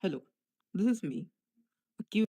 Hello, this is me, a Q.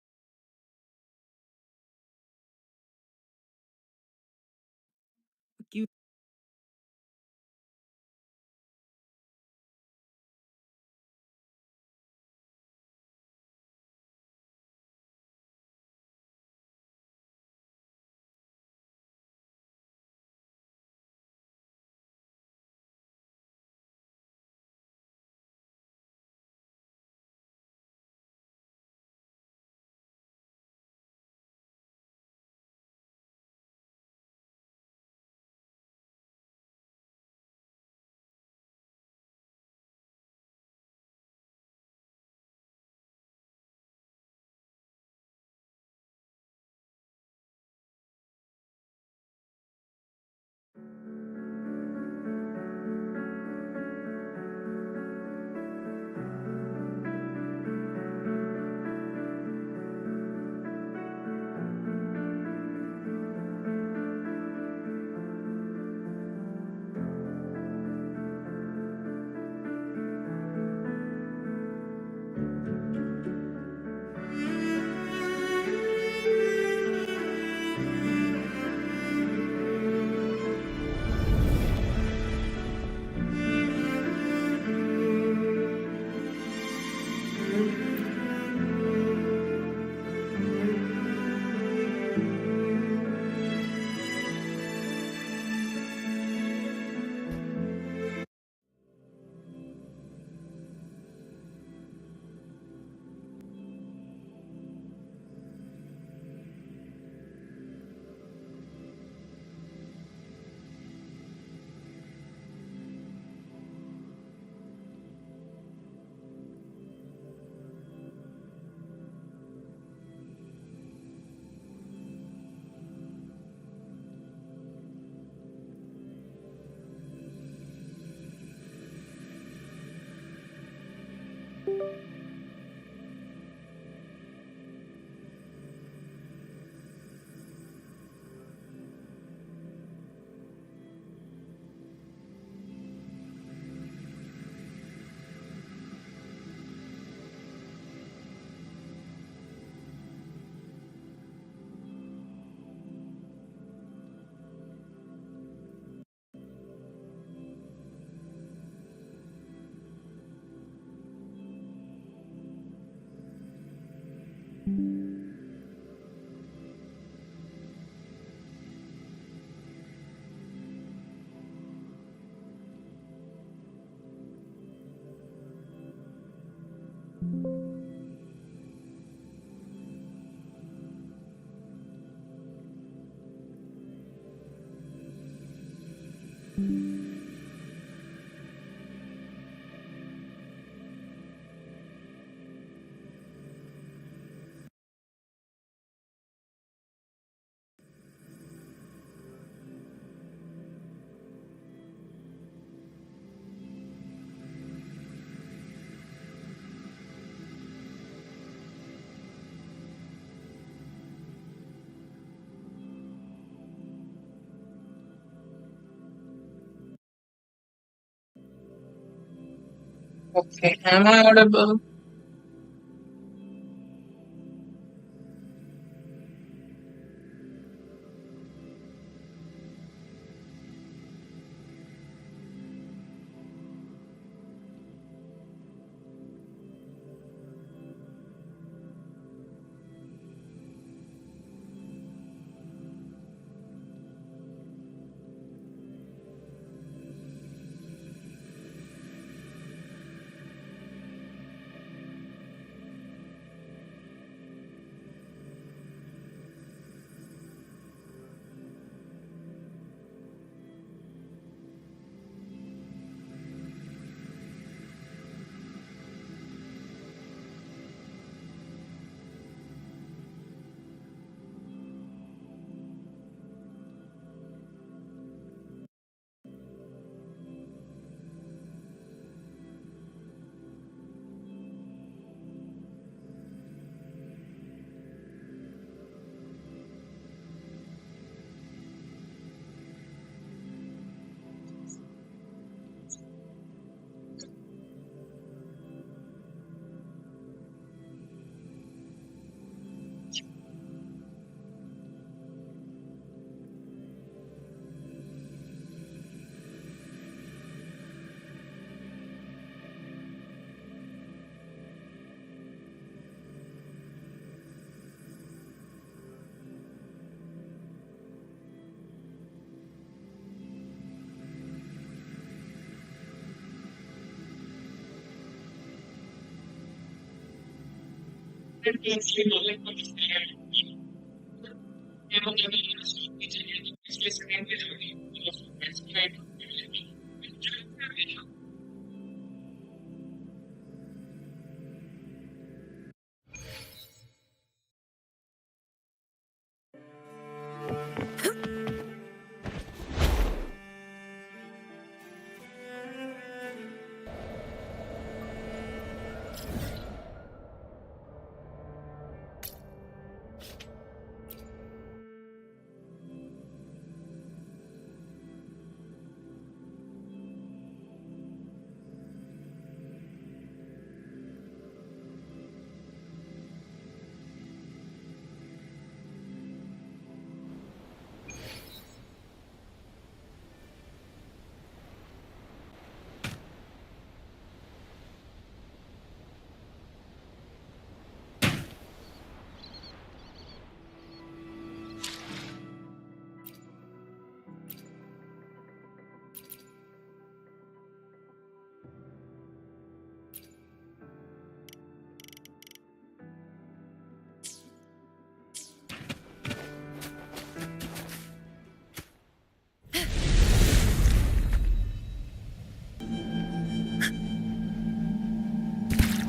Okay, am I audible?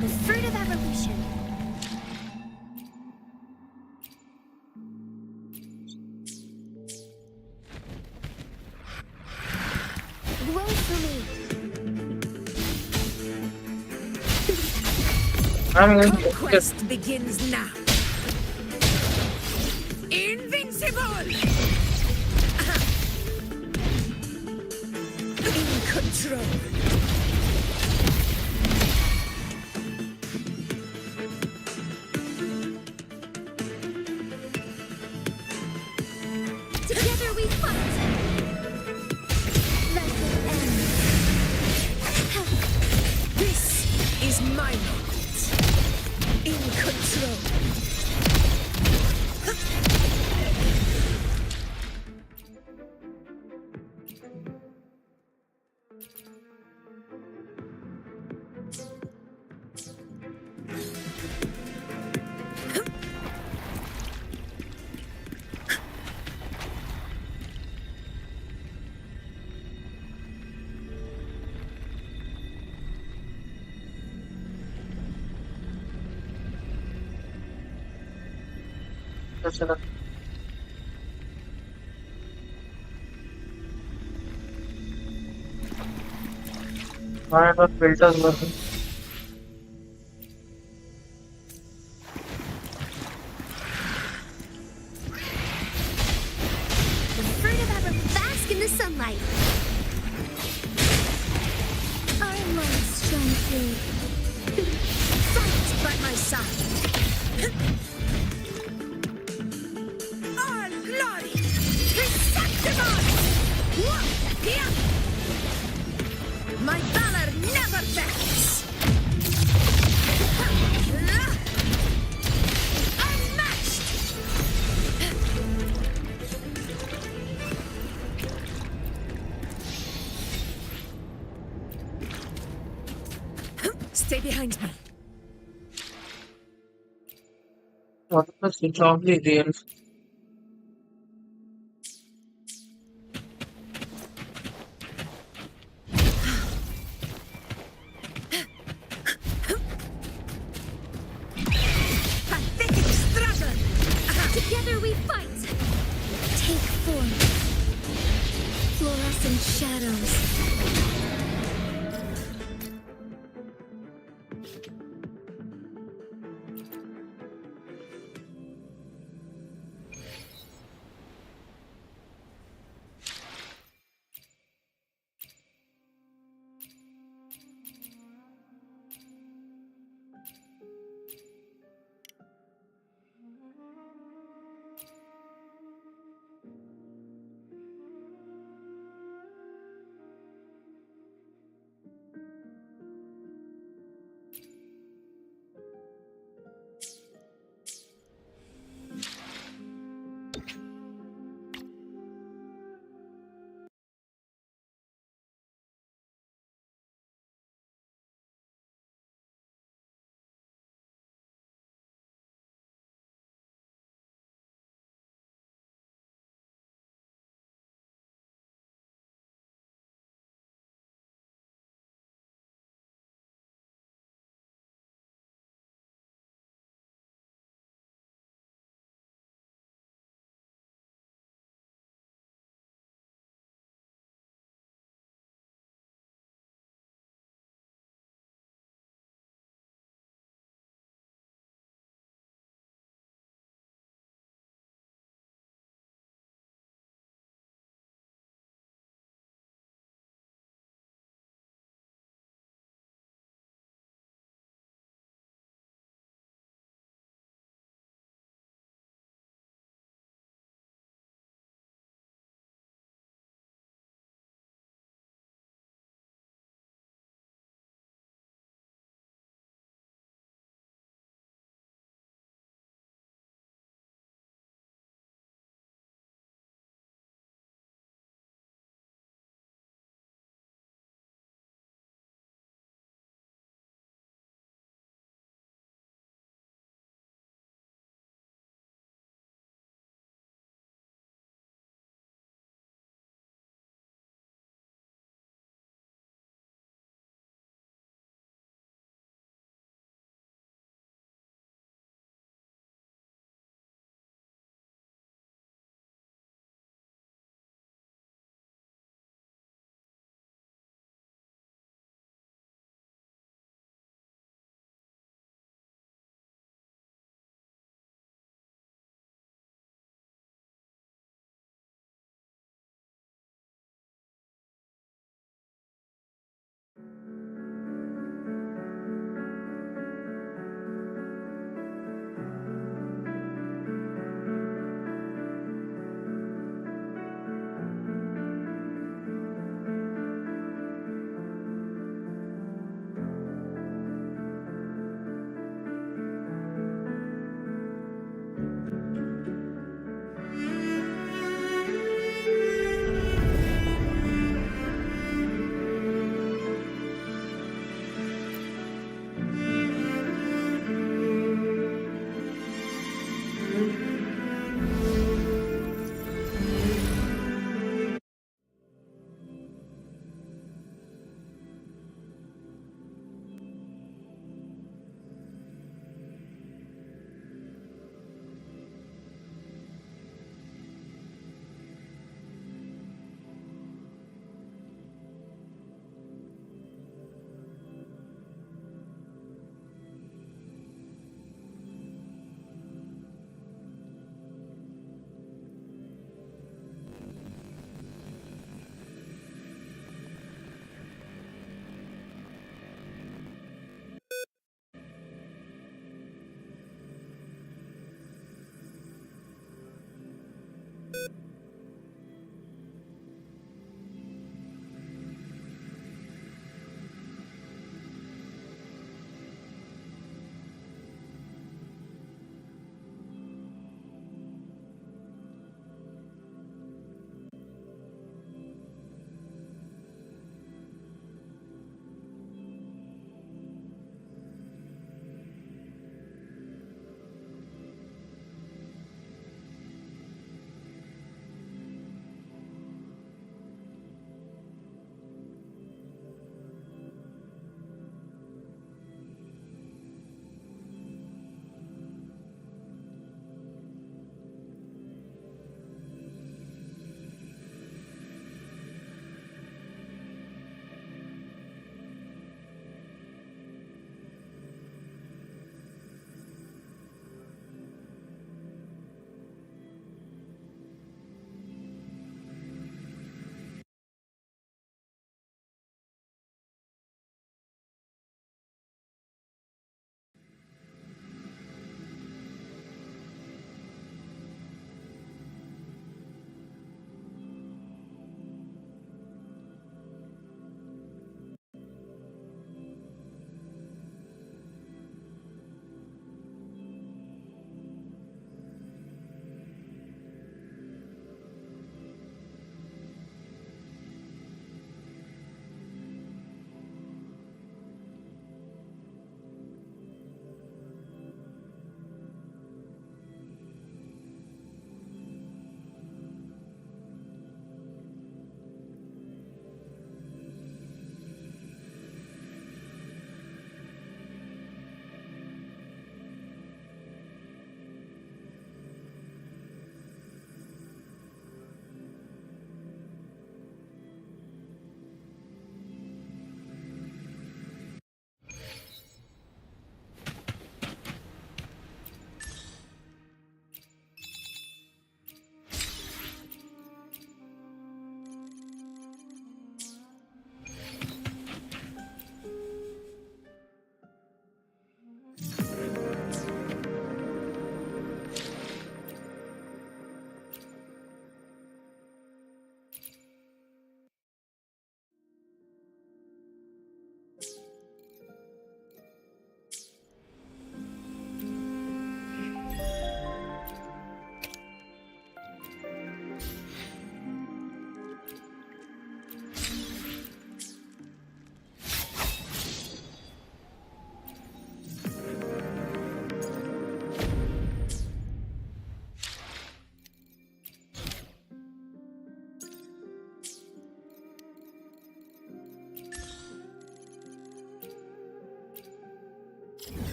The fruit of evolution. Grow for me. I'm going to just Conquest begins now. Invincible! In control. Together we fight. Let it end. This is my moment. In control. I have a filters version. The fruit of ever bask in the sunlight. Our lights shine through. Fight by my side. All glory. Perceptible. Here. My valor never bends. Unmatched. Stay behind me. What is the switch off the games? Pathetic struggle. Together we fight. Take form. Fluorescent shadows.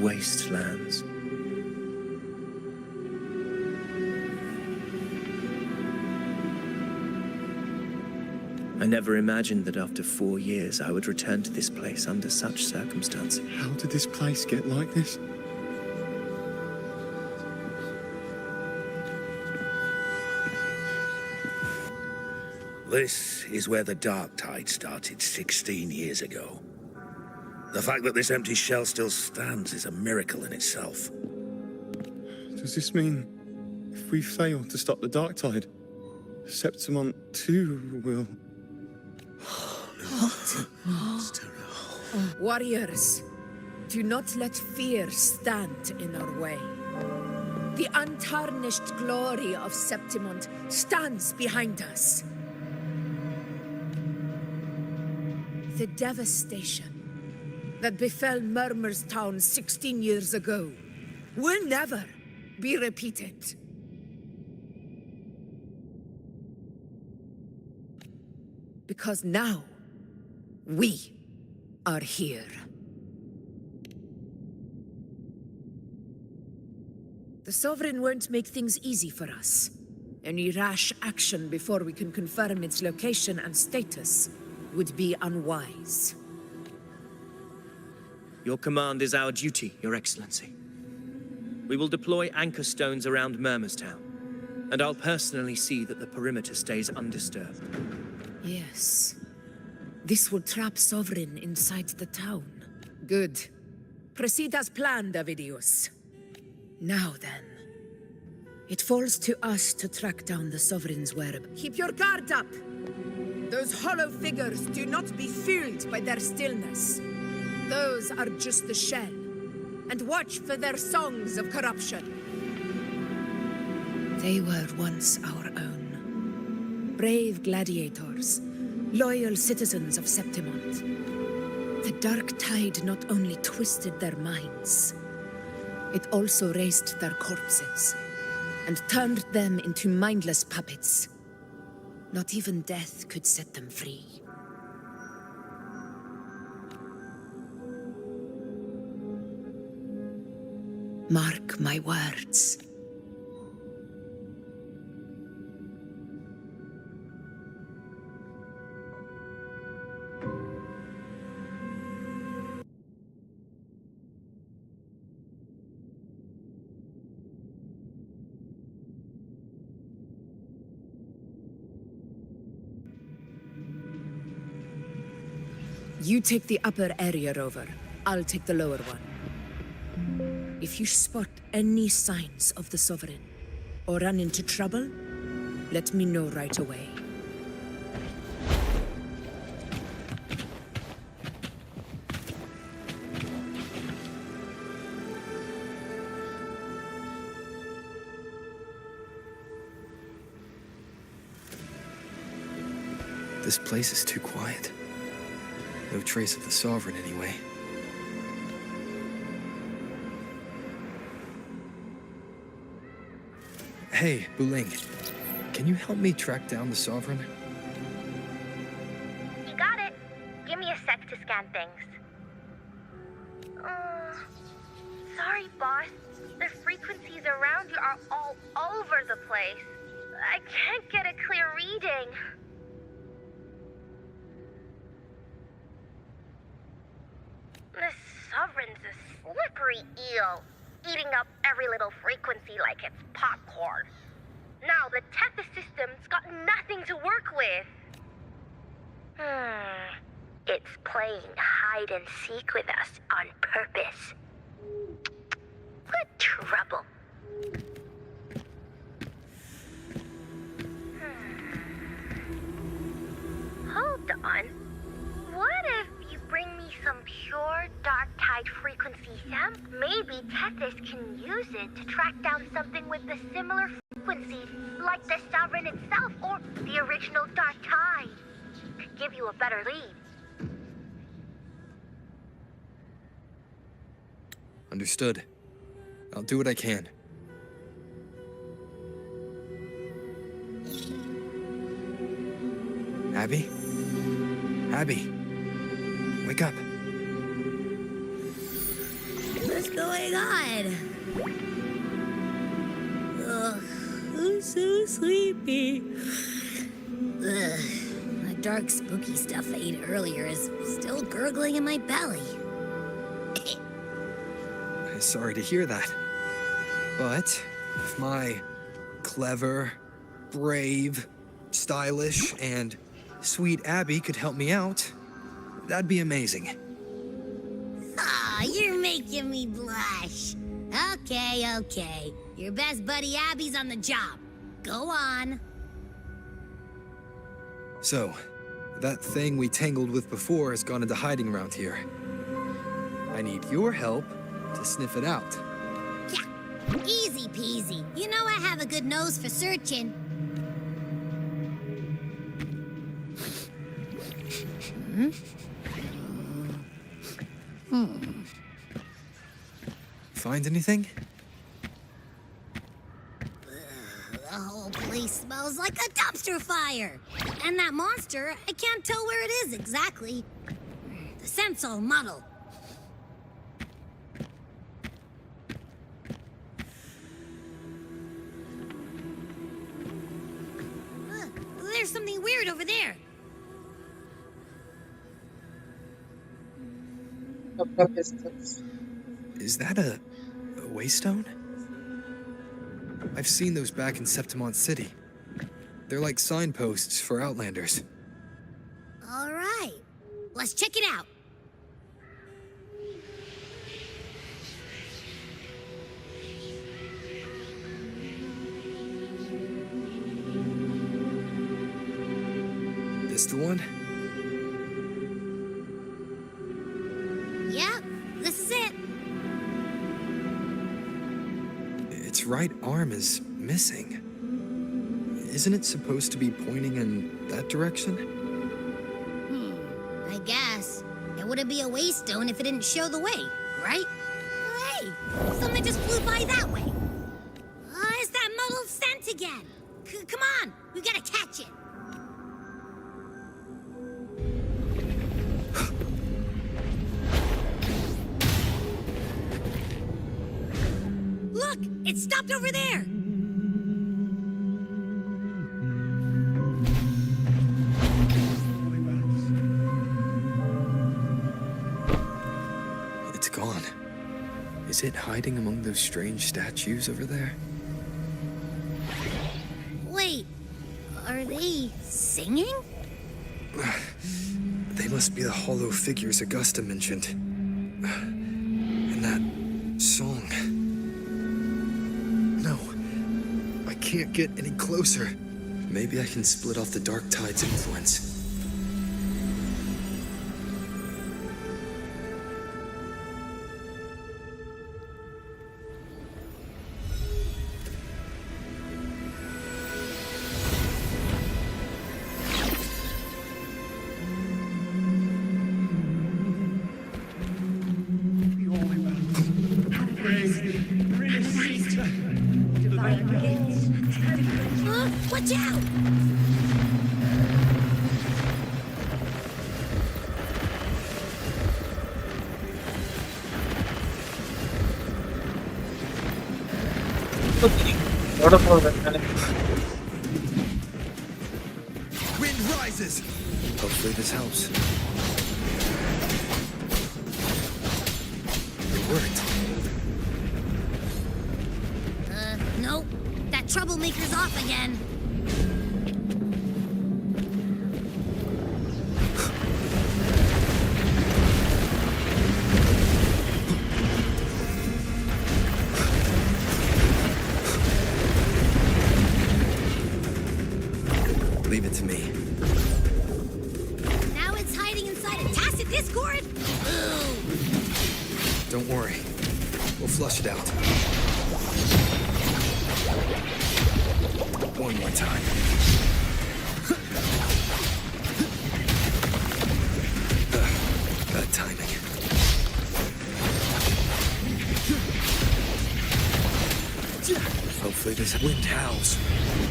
wastelands. I never imagined that after 4 years I would return to this place under such circumstances. How did this place get like this? This is where the Dark Tide started 16 years ago. The fact that this empty shell still stands is a miracle in itself. Does this mean if we fail to stop the Dark Tide, Septimont too will... Warriors, do not let fear stand in our way. The untarnished glory of Septimont stands behind us. The devastation that befell Murmur's town 16 years ago will never be repeated. Because now, we are here. The Sovereign won't make things easy for us. Any rash action before we can confirm its location and status would be unwise. Your command is our duty, Your Excellency. We will deploy anchor stones around Murmurstown, and I'll personally see that the perimeter stays undisturbed. Yes. This will trap Sovereign inside the town. Good. Proceed as planned, Avidius. Now then. It falls to us to track down the Sovereign's whereabouts. Keep your guard up! Those hollow figures do not be fooled by their stillness. Those are just the shell. And watch for their songs of corruption. They were once our own. Brave gladiators, loyal citizens of Septimont. The Dark Tide not only twisted their minds, it also raised their corpses and turned them into mindless puppets. Not even death could set them free. Mark my words. You take the upper area, Rover. I'll take the lower one. If you spot any signs of the Sovereign, or run into trouble, let me know right away. This place is too quiet. No trace of the Sovereign, anyway. Hey, Buling. Can you help me track down the Sovereign? You got it. Give me a sec to scan things. Sorry, boss. The frequencies around you are all over the place. I can't get a clear reading. The Sovereign's a slippery eel, eating up every little frequency like it's popcorn. Now the Tethys system's got nothing to work with. It's playing hide and seek with us on purpose. What trouble. Hold on. What if you bring me some pure Dark Tide frequency sample? Maybe Tethys can use it to track down something with a similar frequency, like the Sovereign itself or the original Dark Tide. Could give you a better lead. Understood. I'll do what I can. Abby? Abby? Wake up. This going on? Ugh, I'm so sleepy. Ugh, the dark, spooky stuff I ate earlier is still gurgling in my belly. Sorry to hear that. But if my clever, brave, stylish, and sweet Abby could help me out, that'd be amazing. Aw, you're making me blush. Okay. Your best buddy Abby's on the job. Go on. So, that thing we tangled with before has gone into hiding around here. I need your help to sniff it out. Yeah, easy peasy. You know I have a good nose for searching. Find anything? The whole place smells like a dumpster fire. And that monster, I can't tell where it is exactly. The scent's all muddled. There's something weird over there. Is that a waystone? I've seen those back in Septimont City. They're like signposts for Outlanders. All right, let's check it out. This the one? Yep, this is it. Its right arm is missing. Isn't it supposed to be pointing in that direction? I guess. It wouldn't be a waystone if it didn't show the way, right? Hey, something just flew by that way. It's that muddled scent again. Come on, we gotta catch it. Look, it stopped over there. It's gone. Is it hiding among those strange statues over there? Wait, are they singing? They must be the hollow figures Augusta mentioned. And that song. No, I can't get any closer. Maybe I can split off the Dark Tide's influence. Watch out! Wind rises! Hopefully this helps. It worked. Nope. That troublemaker's off again. Leave it to me. Now it's hiding inside a tacit discord? Ooh. Don't worry. We'll flush it out. One more time. Bad timing. Hopefully this wind howls.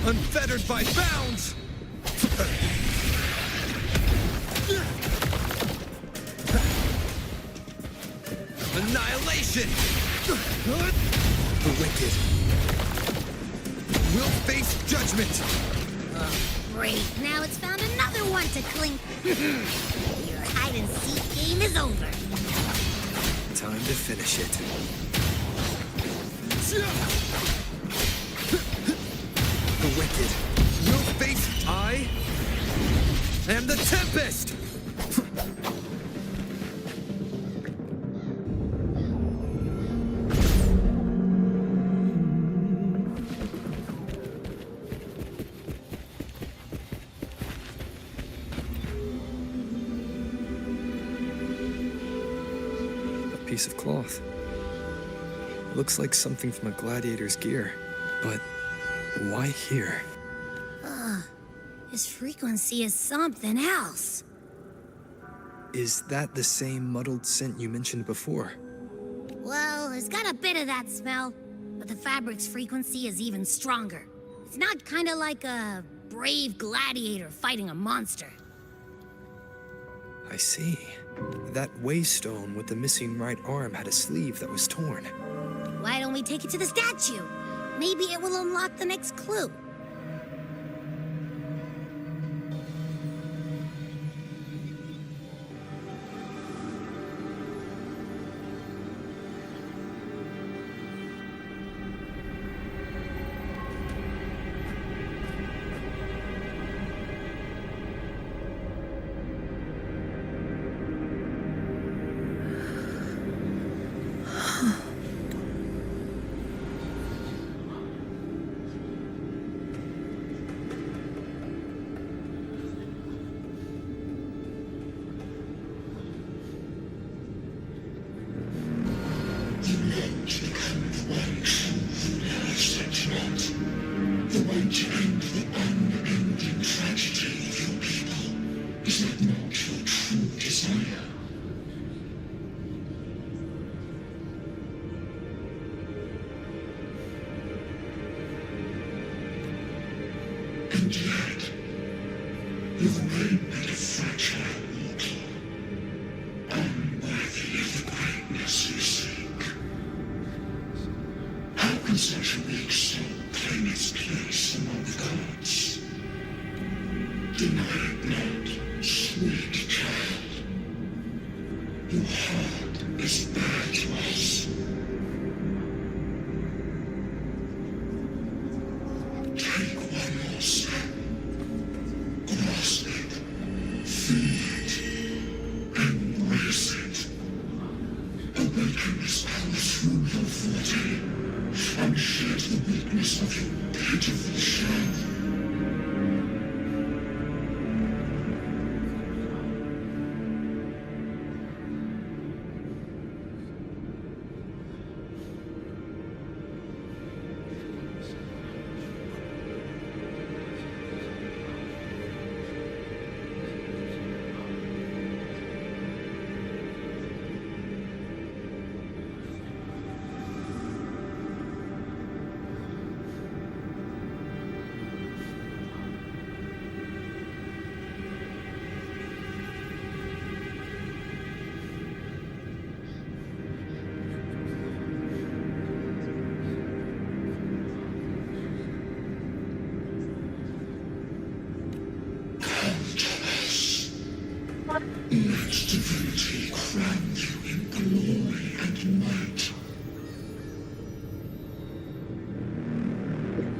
Unfettered by bounds! Annihilation! The wicked will face judgment. Great, now it's found another one to clink. Your hide-and-seek game is over. Time to finish it. The wicked will face. I am the Tempest! Piece of cloth. Looks like something from a gladiator's gear. But why here? This frequency is something else. Is that the same muddled scent you mentioned before? Well, it's got a bit of that smell, but the fabric's frequency is even stronger. It's not kind of like a brave gladiator fighting a monster. I see. That waystone with the missing right arm had a sleeve that was torn. Why don't we take it to the statue? Maybe it will unlock the next clue.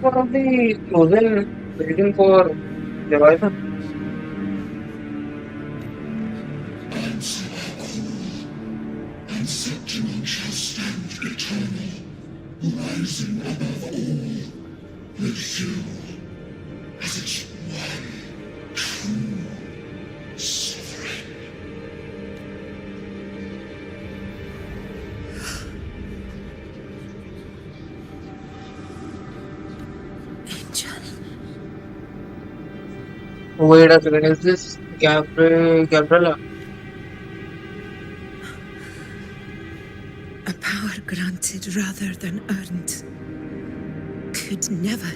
One of the chosen building for Leviathan. Wait a second, is this Gabriella? A power granted rather than earned could never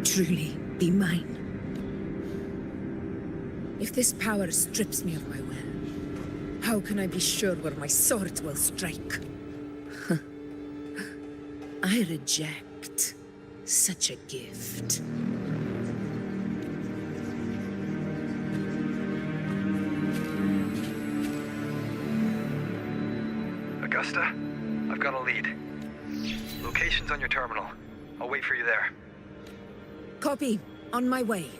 truly be mine. If this power strips me of my will, how can I be sure where my sword will strike? I reject such a gift. Augusta, I've got a lead. Location's on your terminal. I'll wait for you there. Copy. On my way.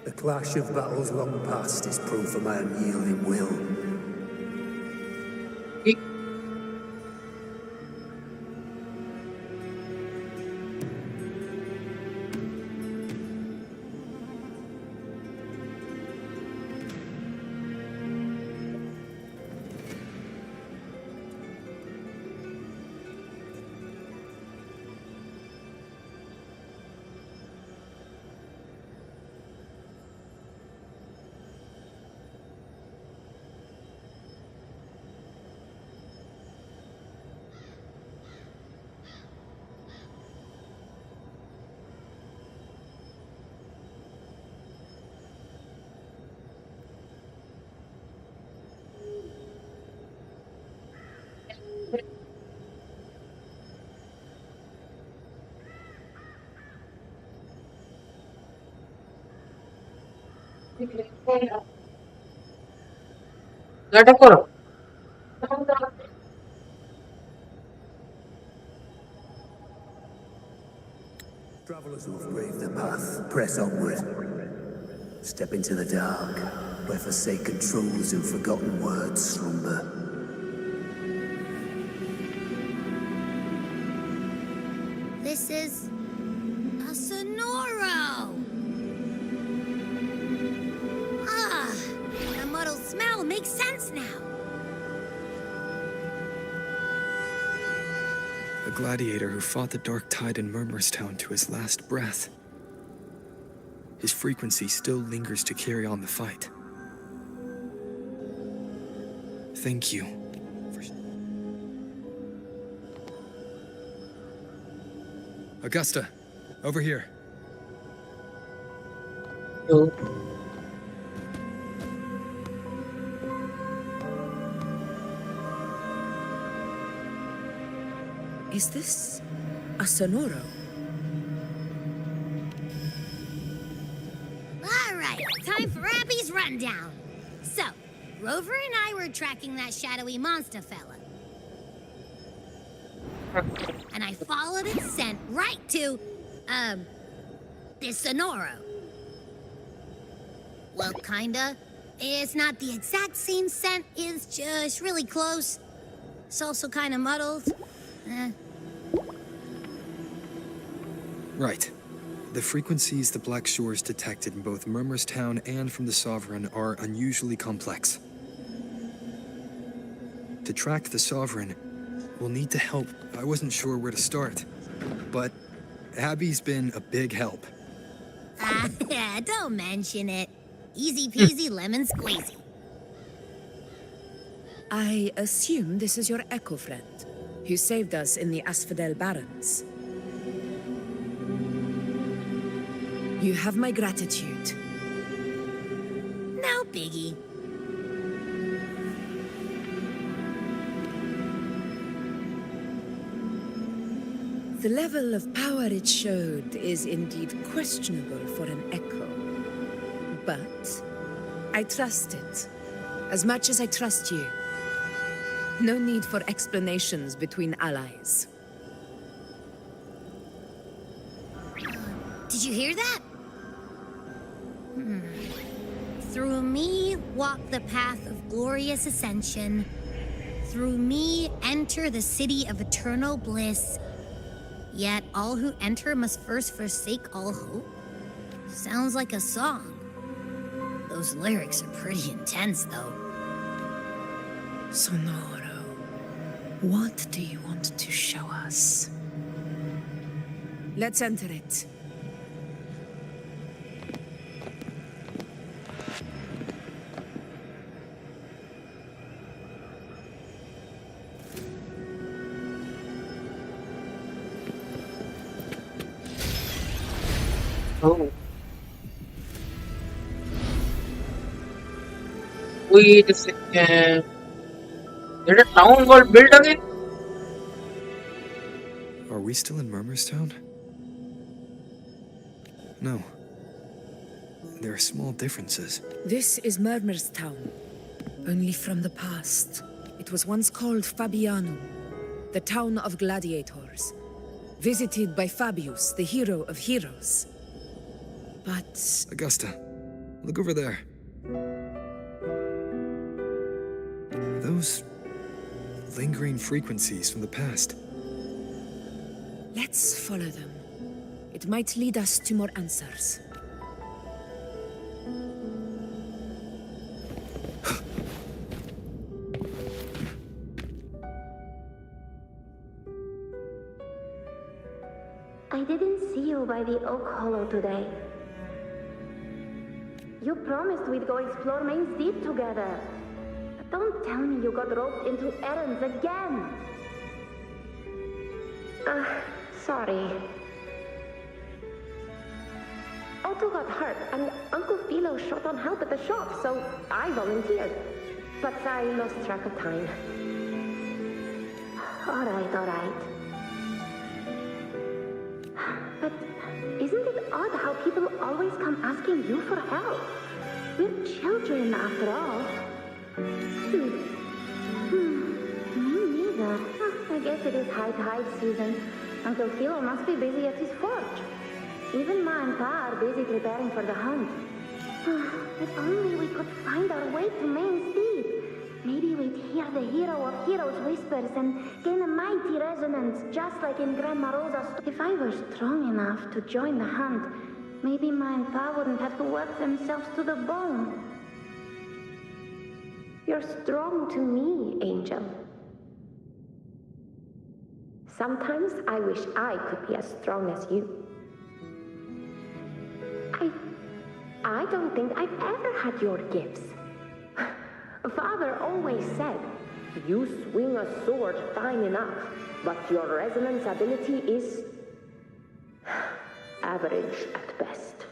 The clash of battles long past is proof of my unyielding will. Let up করো। Travelers who have braved the path, press onward. Step into the dark, where forsaken truths and forgotten words slumber. This is a Sonoro. Ah, the muddled smell makes sense now. A gladiator who fought the dark tide in Murmurstown to his last breath. His frequency still lingers to carry on the fight. Thank you. Augusta, over here. So, Is this a Sonoro? All right, time for Abby's rundown. So, Rover and I were tracking that shadowy monster fella. And I followed its scent right to, this Sonoro. Well, kinda. It's not the exact same scent, it's just really close. It's also kinda muddled. Right. The frequencies the Black Shores detected in both Murmurstown and from the Sovereign are unusually complex. To track the Sovereign, we'll need to help. I wasn't sure where to start. but Abby's been a big help. Don't mention it. Easy peasy lemon squeezy. I assume this is your Echo friend, who saved us in the Asphodel Barrens. You have my gratitude. No biggie. The level of power it showed is indeed questionable for an Echo. But I trust it, as much as I trust you. No need for explanations between allies. Did you hear that? Through me walk the path of glorious ascension. Through me enter the city of eternal bliss. Yet all who enter must first forsake all hope. Sounds like a song. Those lyrics are pretty intense, though. Sonoro, what do you want to show us? Let's enter it. Oh. Wait a second. Did a town got built again? Are we still in Murmurstown? No. There are small differences. This is Murmur's town, only from the past. It was once called Fabianum, the town of gladiators, visited by Fabius, the hero of heroes. But Augusta, look over there. Those lingering frequencies from the past. let's follow them. It might lead us to more answers. I didn't see you by the Oak Hollow today. You promised we'd go explore Main's Deep together. But don't tell me you got roped into errands again. Sorry. Otto got hurt, and Uncle Philo short on help at the shop, so I volunteered. But I lost track of time. Alright. But isn't it odd how people always come asking you for help? We're children, after all. Me neither. I guess it is high tide season. Uncle Philo must be busy at his forge. Even Ma and Pa are busy preparing for the hunt. If only we could find our way to Main's Deep. Maybe we'd hear the hero of heroes whispers and gain a mighty resonance, just like in Grandma Rosa's. If I were strong enough to join the hunt, maybe Ma and Pa wouldn't have to work themselves to the bone. You're strong to me, Angel. Sometimes I wish I could be as strong as you. I don't think I've ever had your gifts. Father always said, you swing a sword fine enough, but your resonance ability is average at best.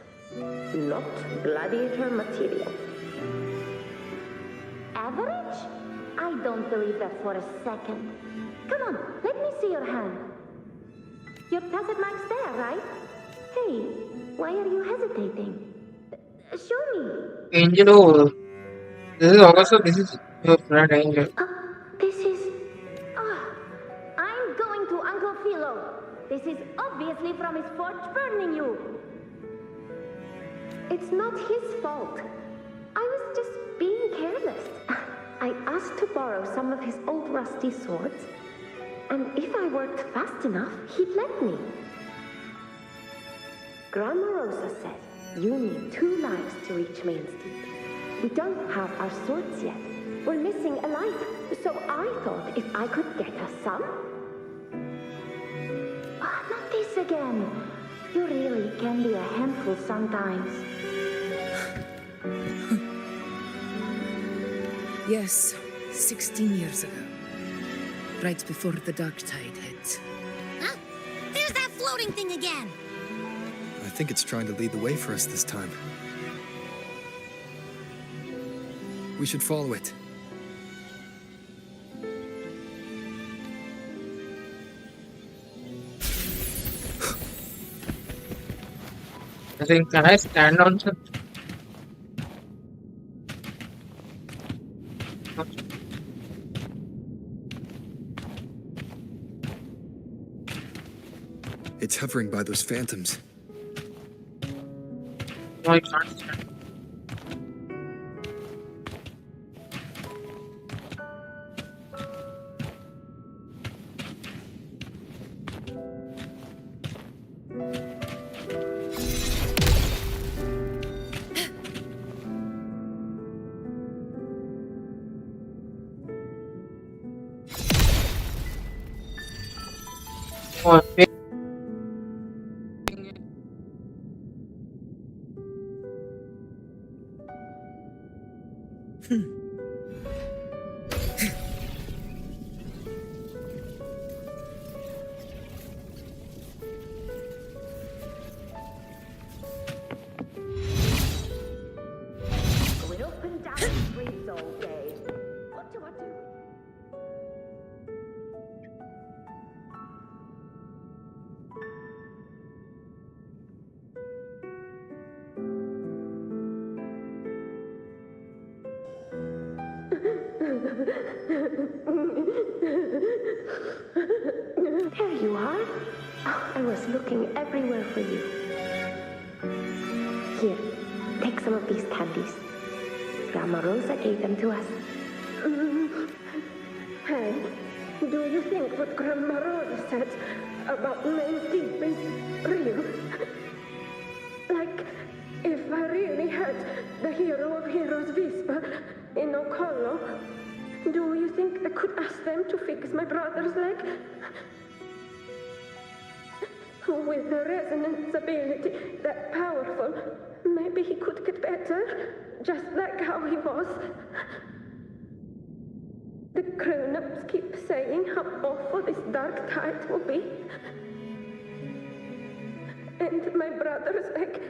Not gladiator material. Average? I don't believe that for a second. Come on, let me see your hand. Your tacit mark's there, right? Hey, why are you hesitating? Show me. Angel, this is Augusta, this is your friend Angel. This is... I'm going to Uncle Philo. This is obviously from his forge burning you. It's not his fault. I was just being careless. I asked to borrow some of his old rusty swords, and if I worked fast enough, he'd let me. Grandma Rosa said you need 2 lives to reach Main's Deep. We don't have our swords yet. We're missing a life, so I thought if I could get us some... not this. Once again. You really can be a handful sometimes. Yes, 16 years ago. Right before the dark tide hit. Huh? There's that floating thing again! I think it's trying to lead the way for us this time. We should follow it. I think, can I stand on something? It's hovering by those phantoms. No, I can't stand. Oh, Going up and down the streets all day. What do I do? There you are. Oh, I was looking everywhere for you. Here, take some of these candies. Grandma Rosa gave them to us. Hey, do you think what Grandma Rosa said about men's deep is real? Like, if I really had the hero of heroes whisper in Okolo, do you think I could ask them to fix my brother's leg? With a resonance ability that powerful, maybe he could get better, just like how he was. The grown-ups keep saying how awful this dark tide will be. And my brother's leg,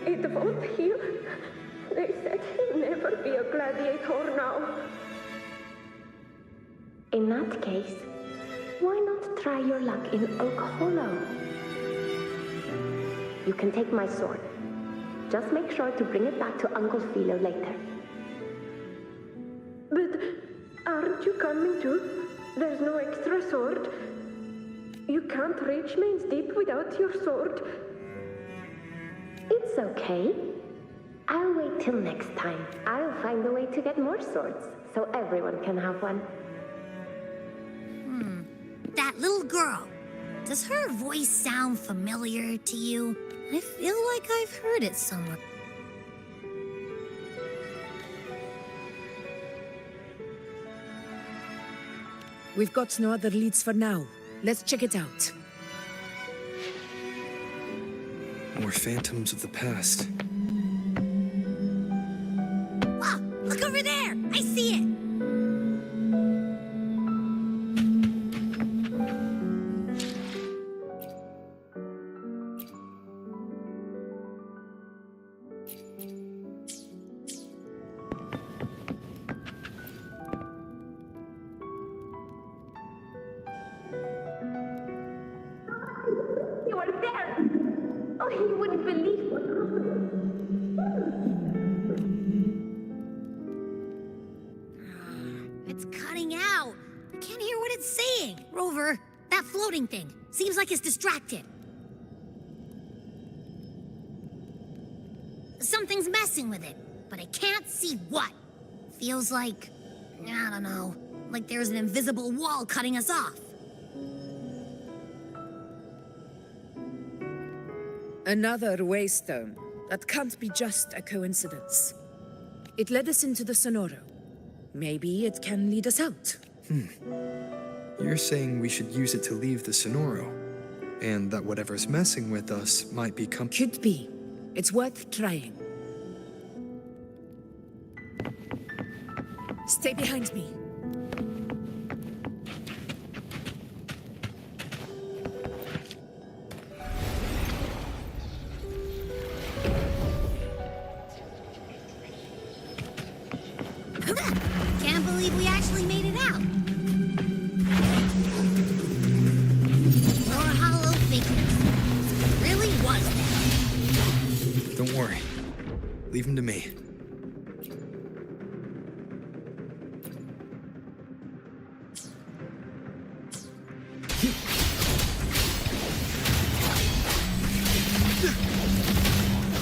it won't heal. They said he'll never be a gladiator now. In that case, why not try your luck in Oak Hollow? You can take my sword. Just make sure to bring it back to Uncle Philo later. But aren't you coming too? There's no extra sword. You can't reach Main's Deep without your sword. It's okay. I'll wait till next time. I'll find a way to get more swords, so everyone can have one. That little girl. Does her voice sound familiar to you? I feel like I've heard it somewhere. We've got no other leads for now. Let's check it out. More phantoms of the past. Ah, look over there! I see it! You are there! Oh, you wouldn't believe what It's cutting out. I can't hear what it's saying. Rover, that floating thing. Seems like it's distracted. Something's messing with it, but I can't see what. Feels like, I don't know, like there's an invisible wall cutting us off. Another waystone. That can't be just a coincidence. It led us into the Sonoro. Maybe it can lead us out. You're saying we should use it to leave the Sonoro. And that whatever's messing with us might become... Could be. It's worth trying. Stay behind me. Can't believe we actually made it out. More hollow figures. It really was that. Don't worry. Leave him to me.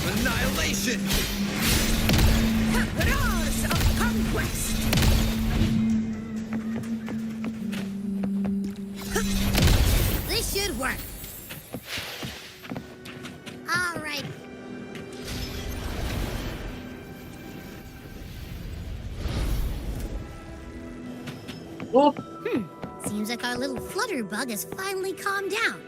Annihilation! Roars of conquest! This should work. All right. Oh, Seems like our little flutter bug has finally calmed down.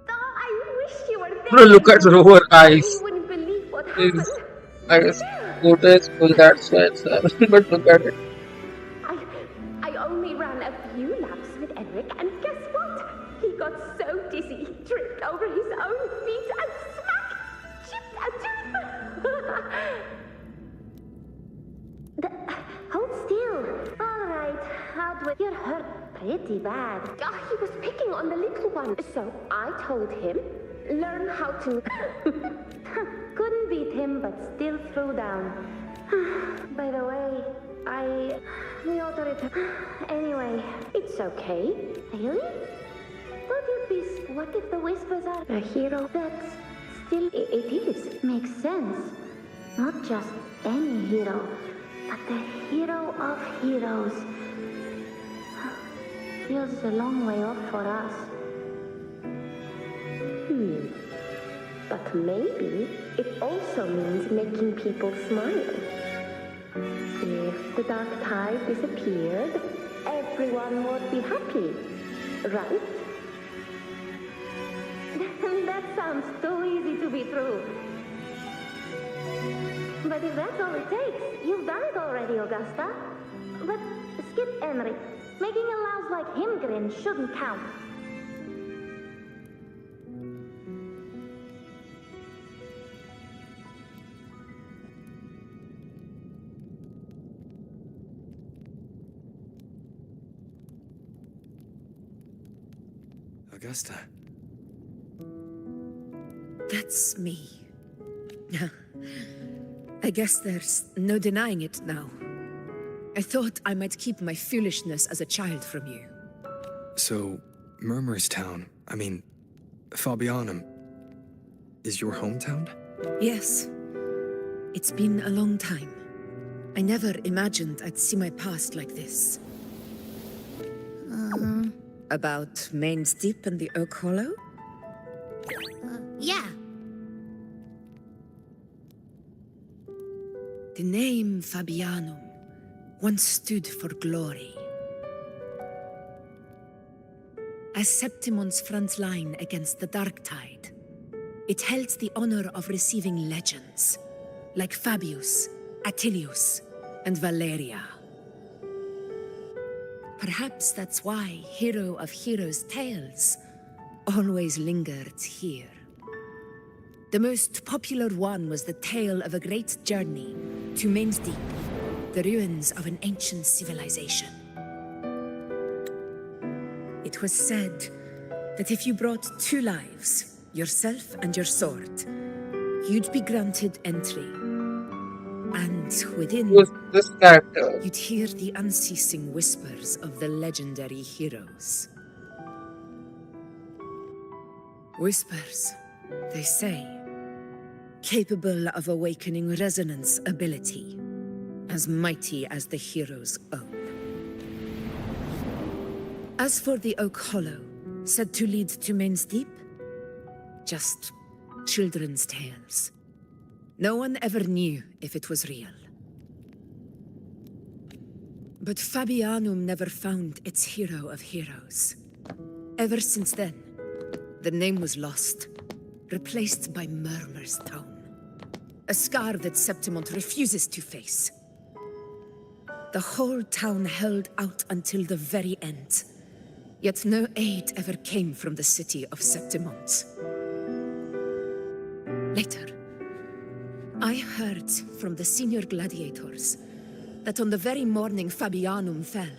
I wish you were there. bro, look at Rover eyes. You wouldn't believe what His happened. eyes go to his full, that's why it's happening. But look at it. I only ran a few laps with Eric, and guess what? He got so dizzy, he tripped over his own feet and smack! Chipped a tooth! Hold still. All right, how do I... You're hurt pretty bad. He was picking on the little one, so I told him, learn how to... Couldn't beat him, but still threw down. By the way, we ought to return. Anyway, it's okay. Really? What if the Whispers are a hero? That's still... It is. Makes sense. Not just any hero, but the hero of heroes. Feels a long way off for us. But maybe it also means making people smile. If the dark tide disappeared, everyone would be happy, right? That sounds too easy to be true. But if that's all it takes, you've done it already, Augusta. But skip Henry. Making a louse like him grin shouldn't count. Augusta. That's me. I guess there's no denying it now. I thought I might keep my foolishness as a child from you. So, Murmurstown, I mean, Fabianum, is your hometown? Yes. It's been a long time. I never imagined I'd see my past like this. About Main's Deep and the Oak Hollow? Yeah. The name Fabianum once stood for glory. As Septimon's front line against the Dark Tide, it held the honor of receiving legends, like Fabius, Attilius, and Valeria. Perhaps that's why Hero of Heroes' tales always lingered here. The most popular one was the tale of a great journey to Main's Deep, the ruins of an ancient civilization. It was said that if you brought 2 lives, yourself and your sword, you'd be granted entry. And within, Who's this character? you'd hear the unceasing whispers of the legendary heroes. Whispers, they say, capable of awakening resonance ability, as mighty as the hero's own. As for the Oak Hollow, said to lead to Main's Deep, just children's tales. No one ever knew if it was real. But Fabianum never found its hero of heroes. Ever since then, the name was lost, replaced by Murmur's Tone. A scar that Septimont refuses to face. The whole town held out until the very end, yet no aid ever came from the city of Septimont. Later, I heard from the senior gladiators that on the very morning Fabianum fell,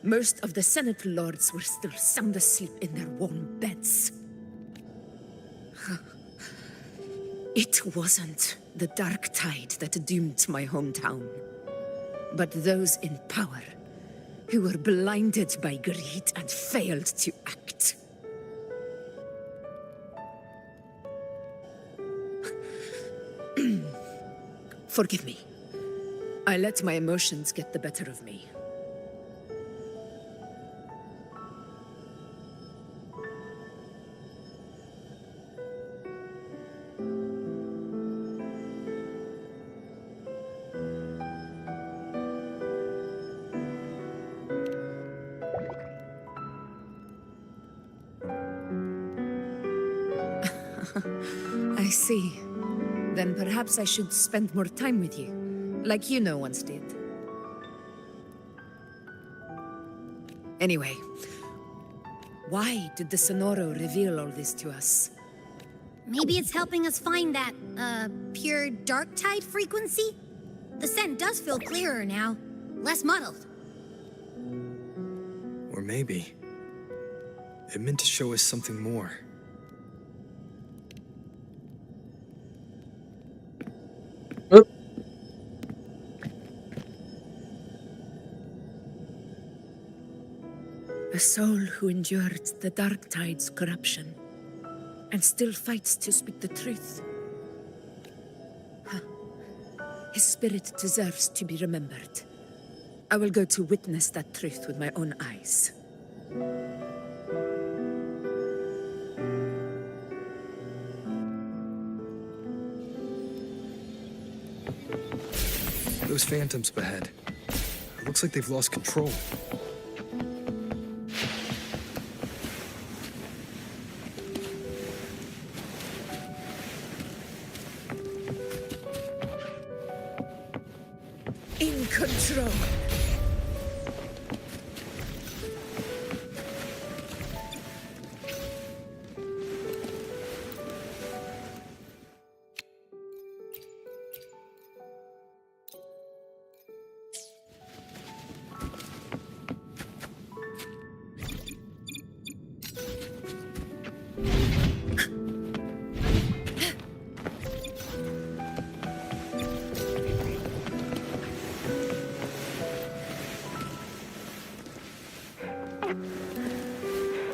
most of the Senate lords were still sound asleep in their warm beds. It wasn't the dark tide that doomed my hometown, but those in power who were blinded by greed and failed to act. Forgive me. I let my emotions get the better of me. I see. Then perhaps I should spend more time with you, like you once did. Anyway, why did the Sonoro reveal all this to us? Maybe it's helping us find that, pure dark tide frequency? The scent does feel clearer now, less muddled. Or maybe it meant to show us something more. A soul who endured the dark tide's corruption and still fights to speak the truth. His spirit deserves to be remembered. I will go to witness that truth with my own eyes. Those phantoms ahead. It looks like they've lost control. In control.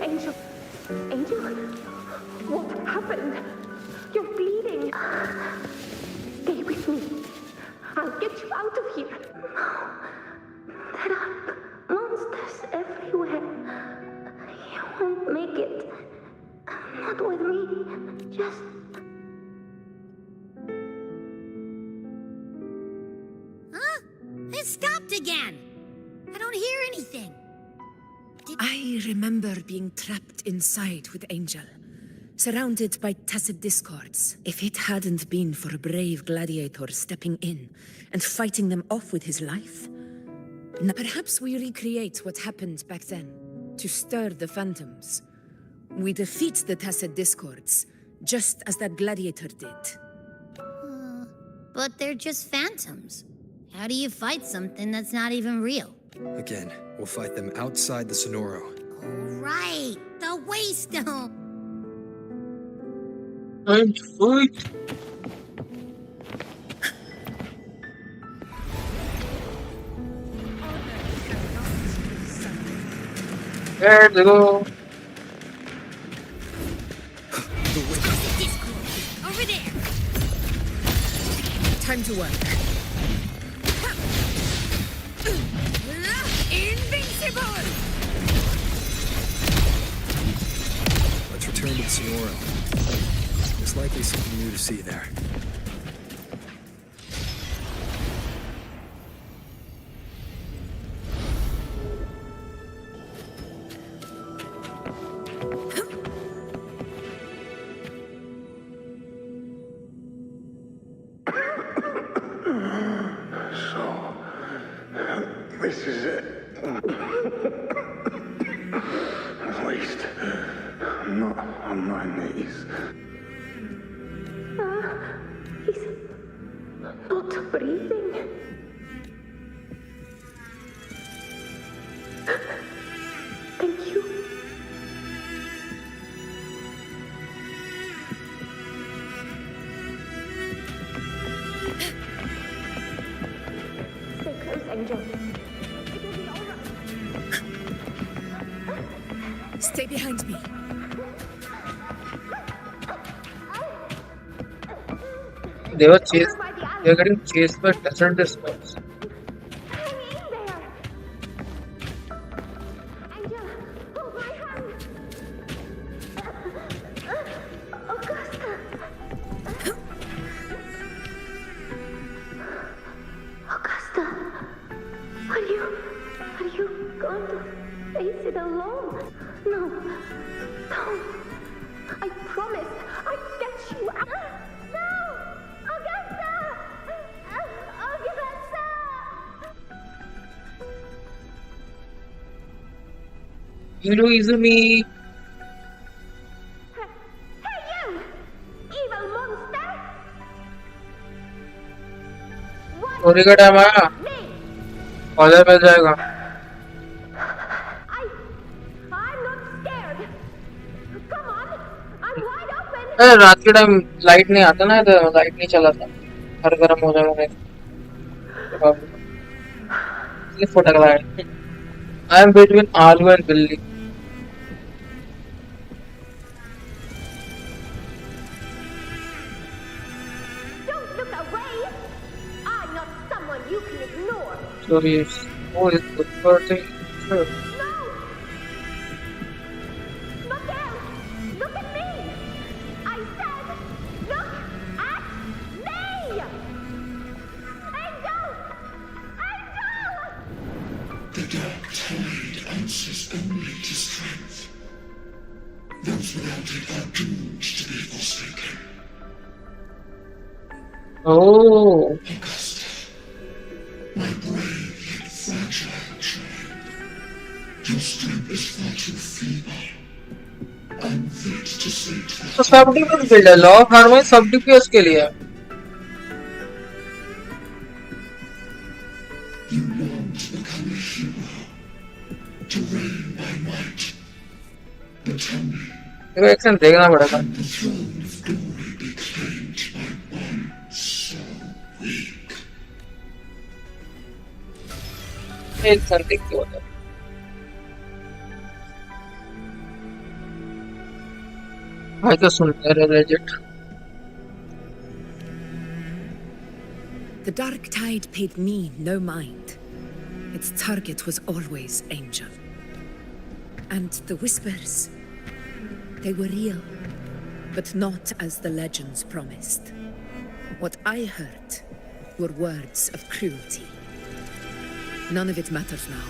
Angel. Angel? What happened? You're bleeding. Stay with me. I'll get you out of here. There are monsters everywhere. You won't make it. Not with me. Just... Huh? It stopped again. I don't hear anything. I remember being trapped inside with Angel, surrounded by tacit discords. If it hadn't been for a brave gladiator stepping in and fighting them off with his life, perhaps we recreate what happened back then, to stir the phantoms. We defeat the tacit discords, just as that gladiator did. But they're just phantoms. How do you fight something that's not even real? Again, we'll fight them outside the Sonoro. Oh, right. The Waystone. And fight. There they go. Over there. Time to work. Invincible! Signora. There's likely something new to see there. This is it. At least, I'm not on my knees. He's not breathing. Thank you. Stay close, Angel. Stay behind me. They were chased. They were getting chased by desert destroyers. Angel, hold my hand. Augusta. Augusta, are you going to face it alone? No, don't. I promise I'd get you out. No, Augusta, Augusta. Izumi. Hey you, evil monster! चोरी का time आया college मिल जाएगा I'm not scared. Come on, I'm wide open. अरे रात के time light नहीं आता ना तो लाइट नहीं चलाता घर गर्म हो जाएगा ये फटक रहा है आई एम बिटवीन आलू एंड बिल्ली Don't look away. I'm not someone you can ignore. चोरी वो इस ऊपर से No! Not there! Look at me! I said, look at me! Angel! Angel! The dark tide answers only to strength. Those without it are doomed to be forsaken. Oh. Augusta, my brave yet fragile child. Your strength is far too feeble. Unfit to save the तो सब DPS build है law of harmony सब DPS के लिए You long to become a hero, to reign by might. But tell me, देखो action देखना पड़ेगा can the throne of glory be claimed by one so weak? Action देख के होता है भाई तो सुनते रहे legend The dark tide paid me no mind. Its target was always Angel. And the whispers, they were real, but not as the legends promised. What I heard were words of cruelty. None of it matters now.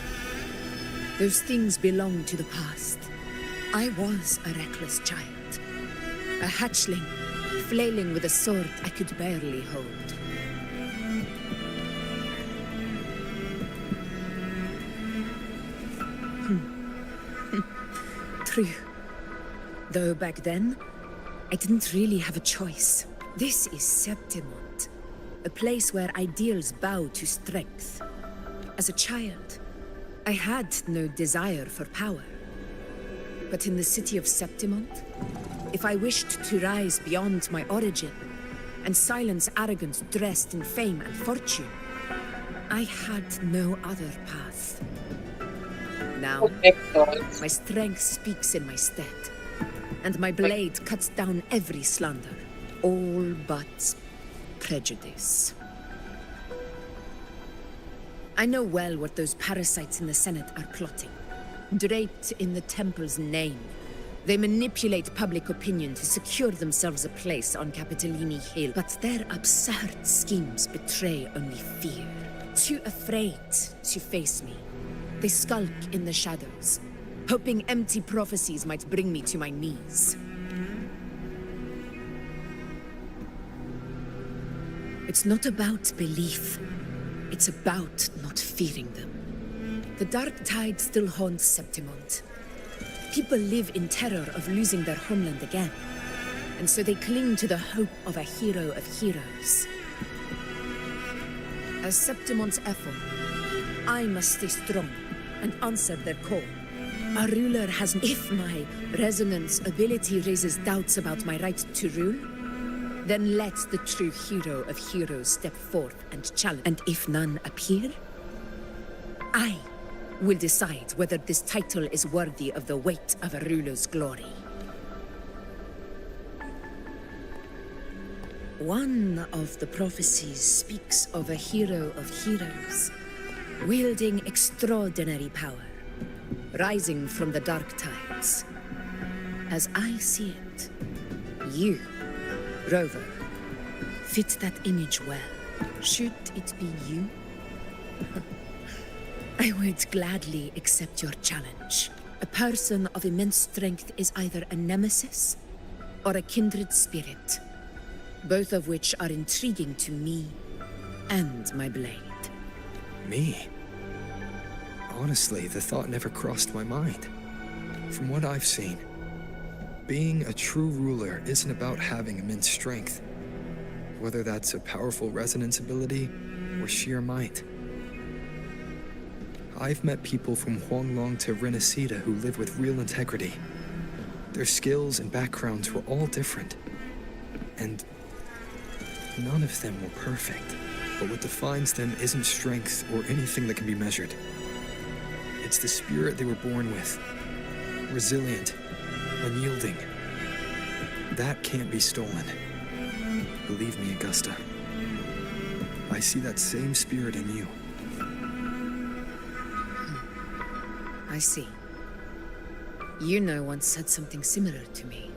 Those things belong to the past. I was a reckless child. A hatchling, flailing with a sword I could barely hold. True. Though back then, I didn't really have a choice. This is Septimont, a place where ideals bow to strength. As a child, I had no desire for power. But in the city of Septimont, if I wished to rise beyond my origin and silence arrogance dressed in fame and fortune, I had no other path. Now, my strength speaks in my stead, and my blade cuts down every slander, all but prejudice. I know well what those parasites in the Senate are plotting. Draped in the temple's name, They manipulate public opinion to secure themselves a place on Capitolini Hill, but their absurd schemes betray only fear. Too afraid to face me, they skulk in the shadows, hoping empty prophecies might bring me to my knees. It's not about belief. It's about not fearing them. The dark tide still haunts Septimont. People live in terror of losing their homeland again, and so they cling to the hope of a hero of heroes. As Septimont's echo, I must stay strong and answer their call. A ruler has... If my resonance ability raises doubts about my right to rule, then let the true hero of heroes step forth and challenge. And if none appear, I will decide whether this title is worthy of the weight of a ruler's glory. One of the prophecies speaks of a hero of heroes, wielding extraordinary power, rising from the dark tides. As I see it, you, Rover, fit that image well. Should it be you? I would gladly accept your challenge. A person of immense strength is either a nemesis or a kindred spirit, both of which are intriguing to me and my blade. Me? Honestly, the thought never crossed my mind. From what I've seen, being a true ruler isn't about having immense strength, whether that's a powerful resonance ability or sheer might. I've met people from Huanglong to Renacida who live with real integrity. Their skills and backgrounds were all different, and none of them were perfect. But what defines them isn't strength or anything that can be measured. It's the spirit they were born with. Resilient, unyielding. That can't be stolen. Believe me, Augusta. I see that same spirit in you. I see. Yuno once said something similar to me.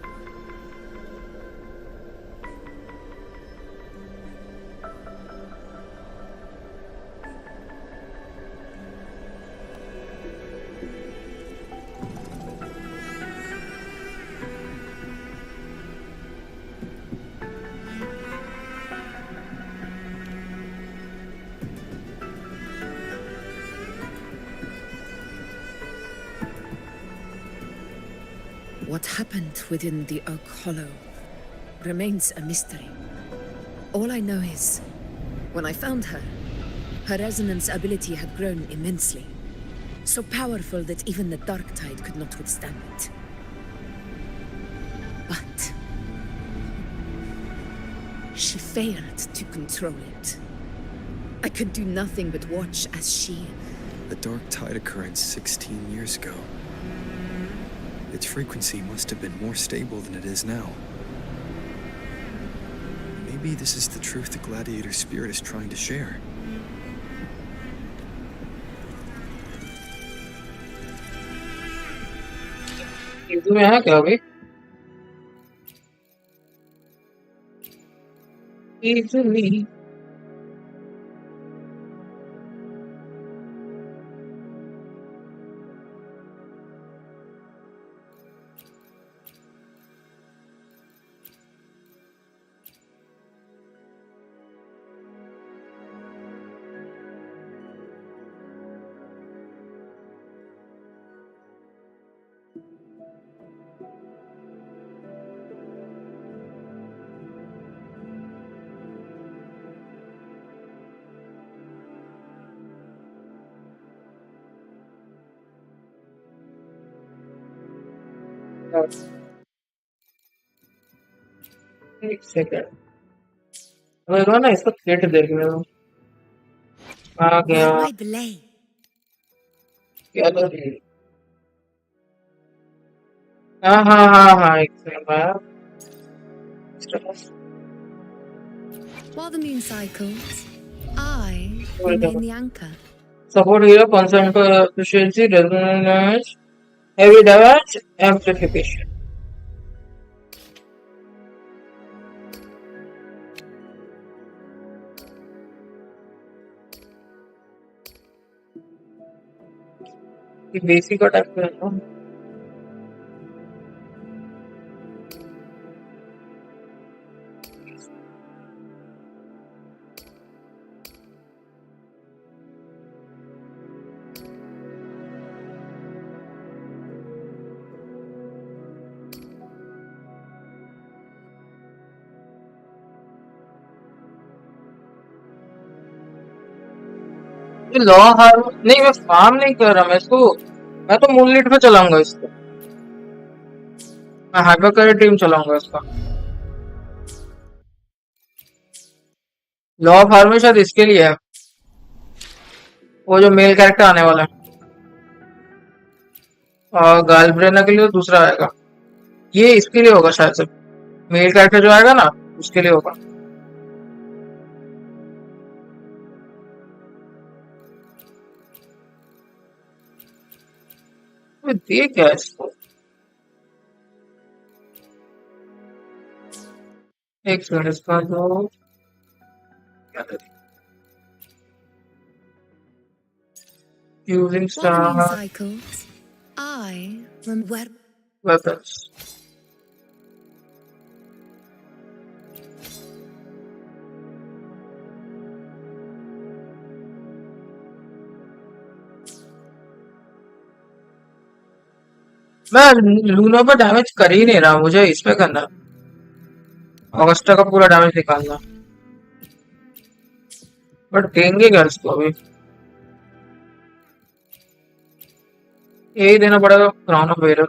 What happened within the Oak Hollow remains a mystery. All I know is, when I found her, her resonance ability had grown immensely, so powerful that even the Dark Tide could not withstand it. But she failed to control it. I could do nothing but watch as she... The Dark Tide occurrence 16 years ago. Its frequency must have been more stable than it is now. Maybe this is the truth the Gladiator spirit is trying to share. में है क्या अभी? Easily. एक second मैं ना इसको thread देखने दो आ गया क्या तो हाँ एक second While the moon cycles, I remain the anchor. Support hero, constant efficiency, resonance, heavy damage, amplification. ये बेसिक अटैक है ना। लॉ हार नहीं, मैं फार्म नहीं कर रहा, मैं तो मूनलिट पे चलाऊंगा इसको। मैं हाइपर करेक्ट टीम चलाऊंगा इसका। लॉ ऑफ हार्मनी शायद इसके लिए है, वो जो मेल कैरेक्टर आने वाला है। और गालब्रेना के लिए तो दूसरा आएगा। ये इसके लिए होगा शायद से, मेल कैरेक्टर जो आएगा ना उसके लिए होगा। देख क्या है इसको, एक सेकंड, इसका जो using Wuthering star cycles. I remember. Weapons. मैं लूना पर डैमेज कर ही नहीं रहा, मुझे इस पे करना, ऑगस्टा का पूरा डैमेज निकालना। बट देंगे क्या इसको, अभी यही देना पड़ेगा। Crown of where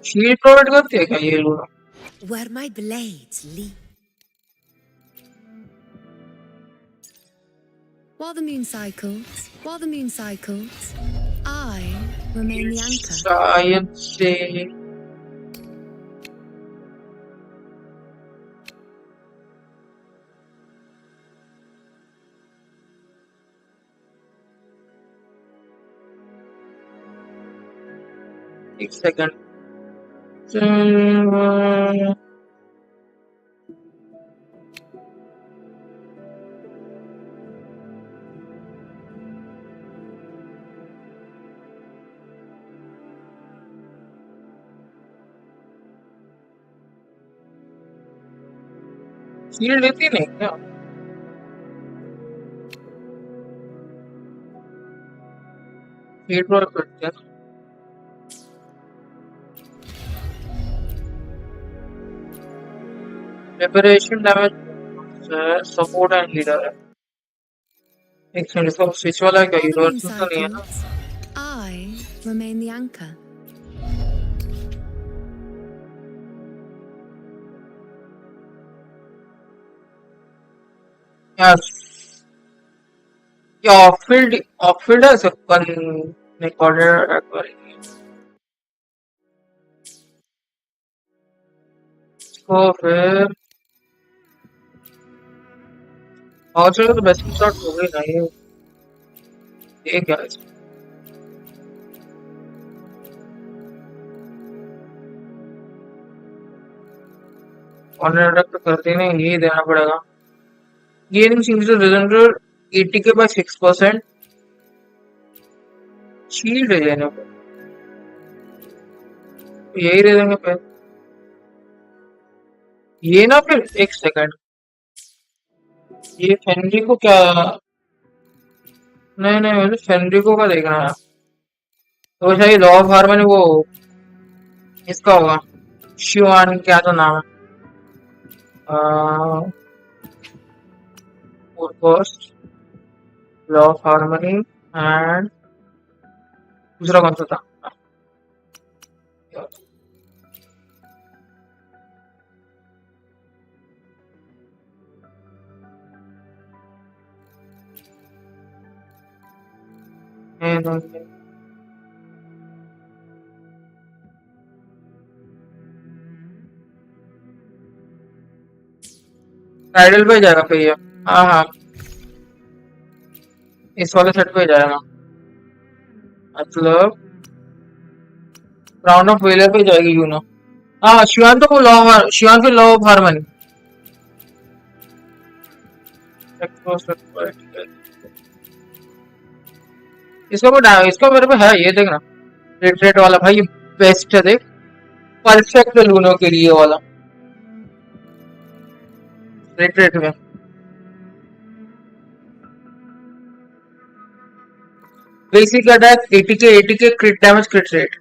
shield provide करती है क्या ये Luna? Where my blades leap. While the moon cycles, I remain the anchor. शायद से एक सेकंड। शील्ड लेती नहीं क्या? शील्ड प्रोवाइड करते हैं। Preparation damage support and leader है। एक सेकंड, इसका स्विच वाला है क्या? While the moon यूनिवर्सल तो नहीं है ना? cycles, I remain the anchor. Yes, ये ऑफ फील्ड है, सब रिकॉर्डेड अटैक करेंगे इसको फिर। और चलो तो बेस्ट स्टार्ट हो गई ना ये क्या है? ऑनलाइन अटैक तो करते नहीं, यही देना पड़ेगा। गेनिंग सिंगल रिजल्ट 80 के बाद 6% शील्ड है लेने को, यही दे देंगे पे। ये ना फिर एक सेकंड, ये फेनरी को क्या? नहीं नहीं, मुझे फेनरी को का देखना है। तो शायद लॉ ऑफ हार्मनी वो इसका होगा, शिवान क्या तो नाम है, first law of harmony and दूसरा कौन सा था? टाइटल पे जाएगा फिर ये। हाँ हाँ, इस वाले सेट पे जाएगा, मतलब राउंड ऑफ वेलर पे जाएगी यू नो। हाँ शिवान तो वो शिवान फिर लॉ ऑफ हार्मनी। इसका मेरे पे है, ये देखना रेट वाला भाई, ये बेस्ट है देख, परफेक्ट लूनो के लिए वाला रेट में। बेसिक अटैक 80 के क्रिट डैमेज क्रिट रेट।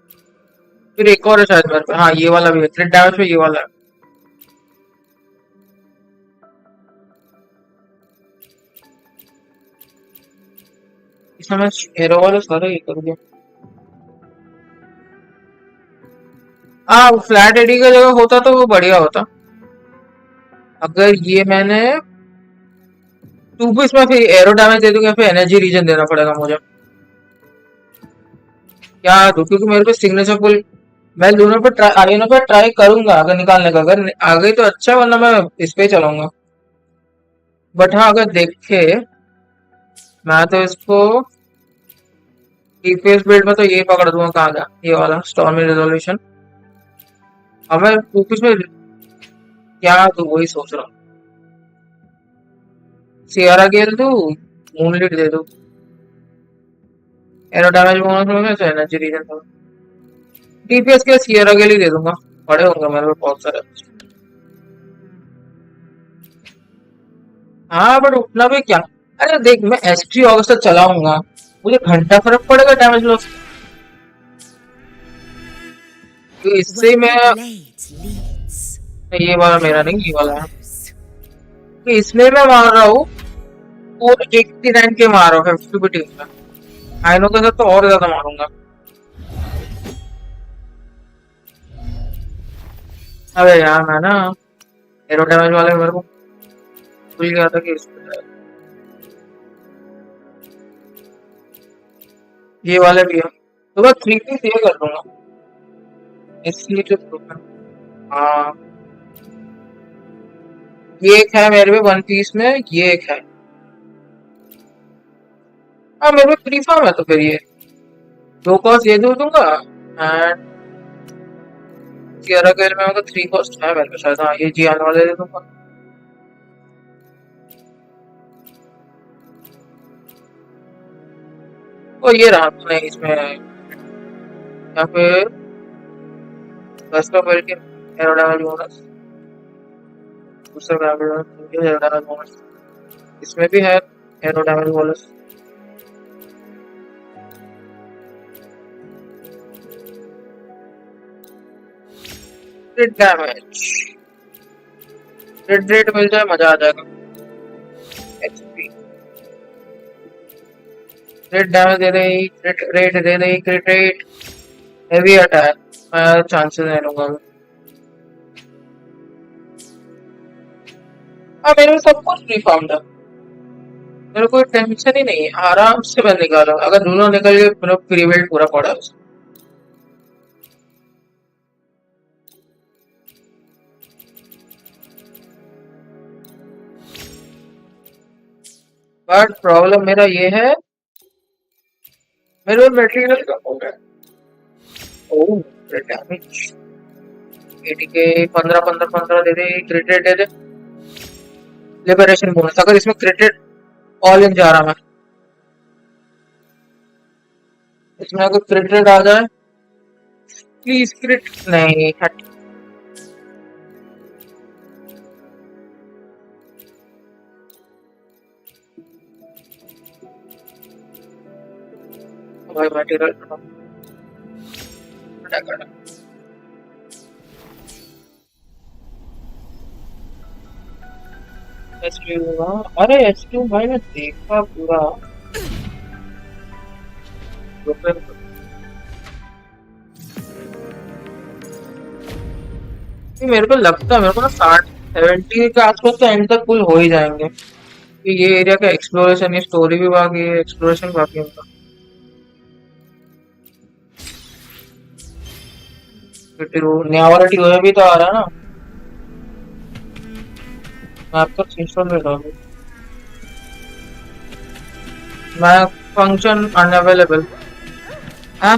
फिर एक और है शायद मेरे पे, हाँ ये वाला भी है क्रिट डैमेज पे, ये वाला है। इसमें मैं एरो वाला सारा ये कर दिया। हाँ फ्लैट एडी का जगह होता तो वो बढ़िया होता। अगर ये मैंने 2 पीस में फिर एरो डैमेज दे दूंगा, फिर एनर्जी रीजन देना पड़ेगा मुझे। क्या दूं, क्योंकि मेरे को सिग्नेचर फुल, मैं दोनों पे ट्राई करूंगा अगर निकालने का, अगर आ गई तो अच्छा, वरना मैं इस पे चलाऊंगा। बट हाँ अगर देखे, मैं तो इसको डीपीएस बिल्ड में तो ये पकड़ दूंगा, कहाँ गया ये वाला स्टॉर्मी रेजोल्यूशन। अब मैं 2 पीस में क्या दूं वही सोच रहा हूँ, सियारा गेल दूं, मूनलिट दे दूं, एरो डैमेज बोनस में कैसे एनर्जी रीजन था, डीपीएस के सियरा के लिए दे दूंगा, बड़े होंगे मेरे पास बहुत सारे। हाँ बट उतना भी क्या, अरे देख मैं एसटी ऑगस्टा चलाऊंगा, मुझे घंटा फर्क पड़ेगा डैमेज लॉस, तो इससे मैं ये वाला मेरा नहीं, ये वाला है, तो इसमें मैं मार रहा हूँ 489 के मार रहा हूँ 50 टीम में, आइनो के साथ तो और ज्यादा मारूंगा। अबे यार मैं ना एरो डैमेज वाले मेरे को भूल गया था कि ये वाले भी है, तो मैं 3 पीस ये कर दूंगा इसलिए जो। हाँ ये एक है मेरे पे 1 पीस में, ये एक है, हाँ मेरे पे फ्री फार्म है, तो फिर ये 2 कॉस्ट ये दे दूंगा, एंड गेल में 3 कॉस्ट है मेरे पे शायद, हाँ ये जी आने वाले दे दूंगा। और ये रहा नहीं इसमें, यहाँ पे दूसरा बैल के एरो डैमेज बोनस, दूसरा एरो डैमेज बोनस, इसमें भी है arrow damage bonus. Crit damage, crit rate मिल जाए मजा आ जाएगा। एचपी क्रिट डैमेज दे रही, क्रिट रेट दे रही, क्रिट रेट, हेवी अटैक, मैं चांसेस नहीं लूंगा। हाँ मेरे सब कुछ फ्री फार्म था, मेरे कोई टेंशन ही नहीं है, आराम से मैं निकाला, अगर दोनों निकल गए मेरा प्री बिल्ड पूरा पड़ा है। बट प्रॉब्लम मेरा ये है, मेरे मटेरियल कम हो गया। ओह डैमेज 80 के 15 दे दे, क्रिटेड दे दे, लिबरेशन बोनस, अगर इसमें क्रिटेड ऑल इन जा रहा मैं, इसमें अगर क्रिटेड आ जाए प्लीज, क्रिट नहीं हट, भाई मटेरियल अरे एसक्यू भाई मैं देखा पूरा, मेरे को लगता है मेरे को ना 60-70 के आसपास तो एंड तक फुल हो ही जाएंगे, कि ये एरिया का एक्सप्लोरेशन, ये स्टोरी भी बाकी है, एक्सप्लोरेशन बाकी है उनका। न्यावरटी हो भी तो आ रहा है ना, मैं आपका स्क्रीनशॉट ले रहा हूँ, मैं फंक्शन अनअवेलेबल है,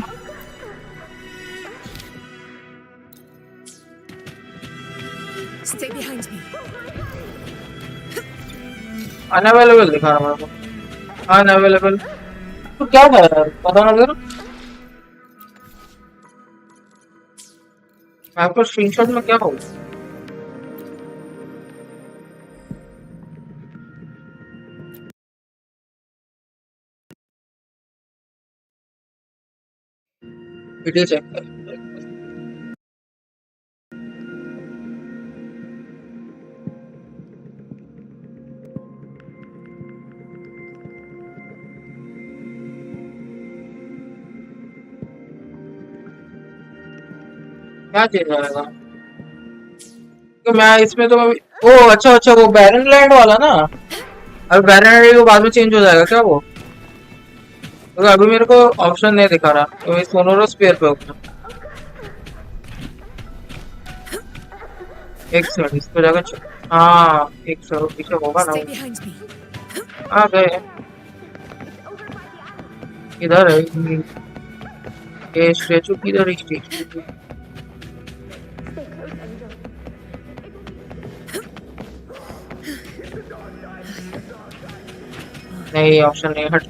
Stay behind me. अनअवेलेबल दिखा रहा है मेरे को, अनअवेलेबल तो क्या है यार, पता ना लग रहा मैं आपको स्क्रीनशॉट में क्या होगा। वीडियो चेक कर क्या चेंज आएगा। तो मैं इसमें तो ओ अच्छा अच्छा वो बैरन लैंड वाला ना। अब बैरन लैंड को बाद में चेंज हो जाएगा क्या वो, क्योंकि अभी मेरे को ऑप्शन नहीं दिखा रहा तो इस सोनोरस स्पेयर पे होगा। एक सेकंड इस पे जाकर हाँ एक सौ पीछे होगा ना Stay वो। behind me. आ गए इधर है ये स्टेचू किधर है स्टेचू। नहीं ऑप्शन नहीं हट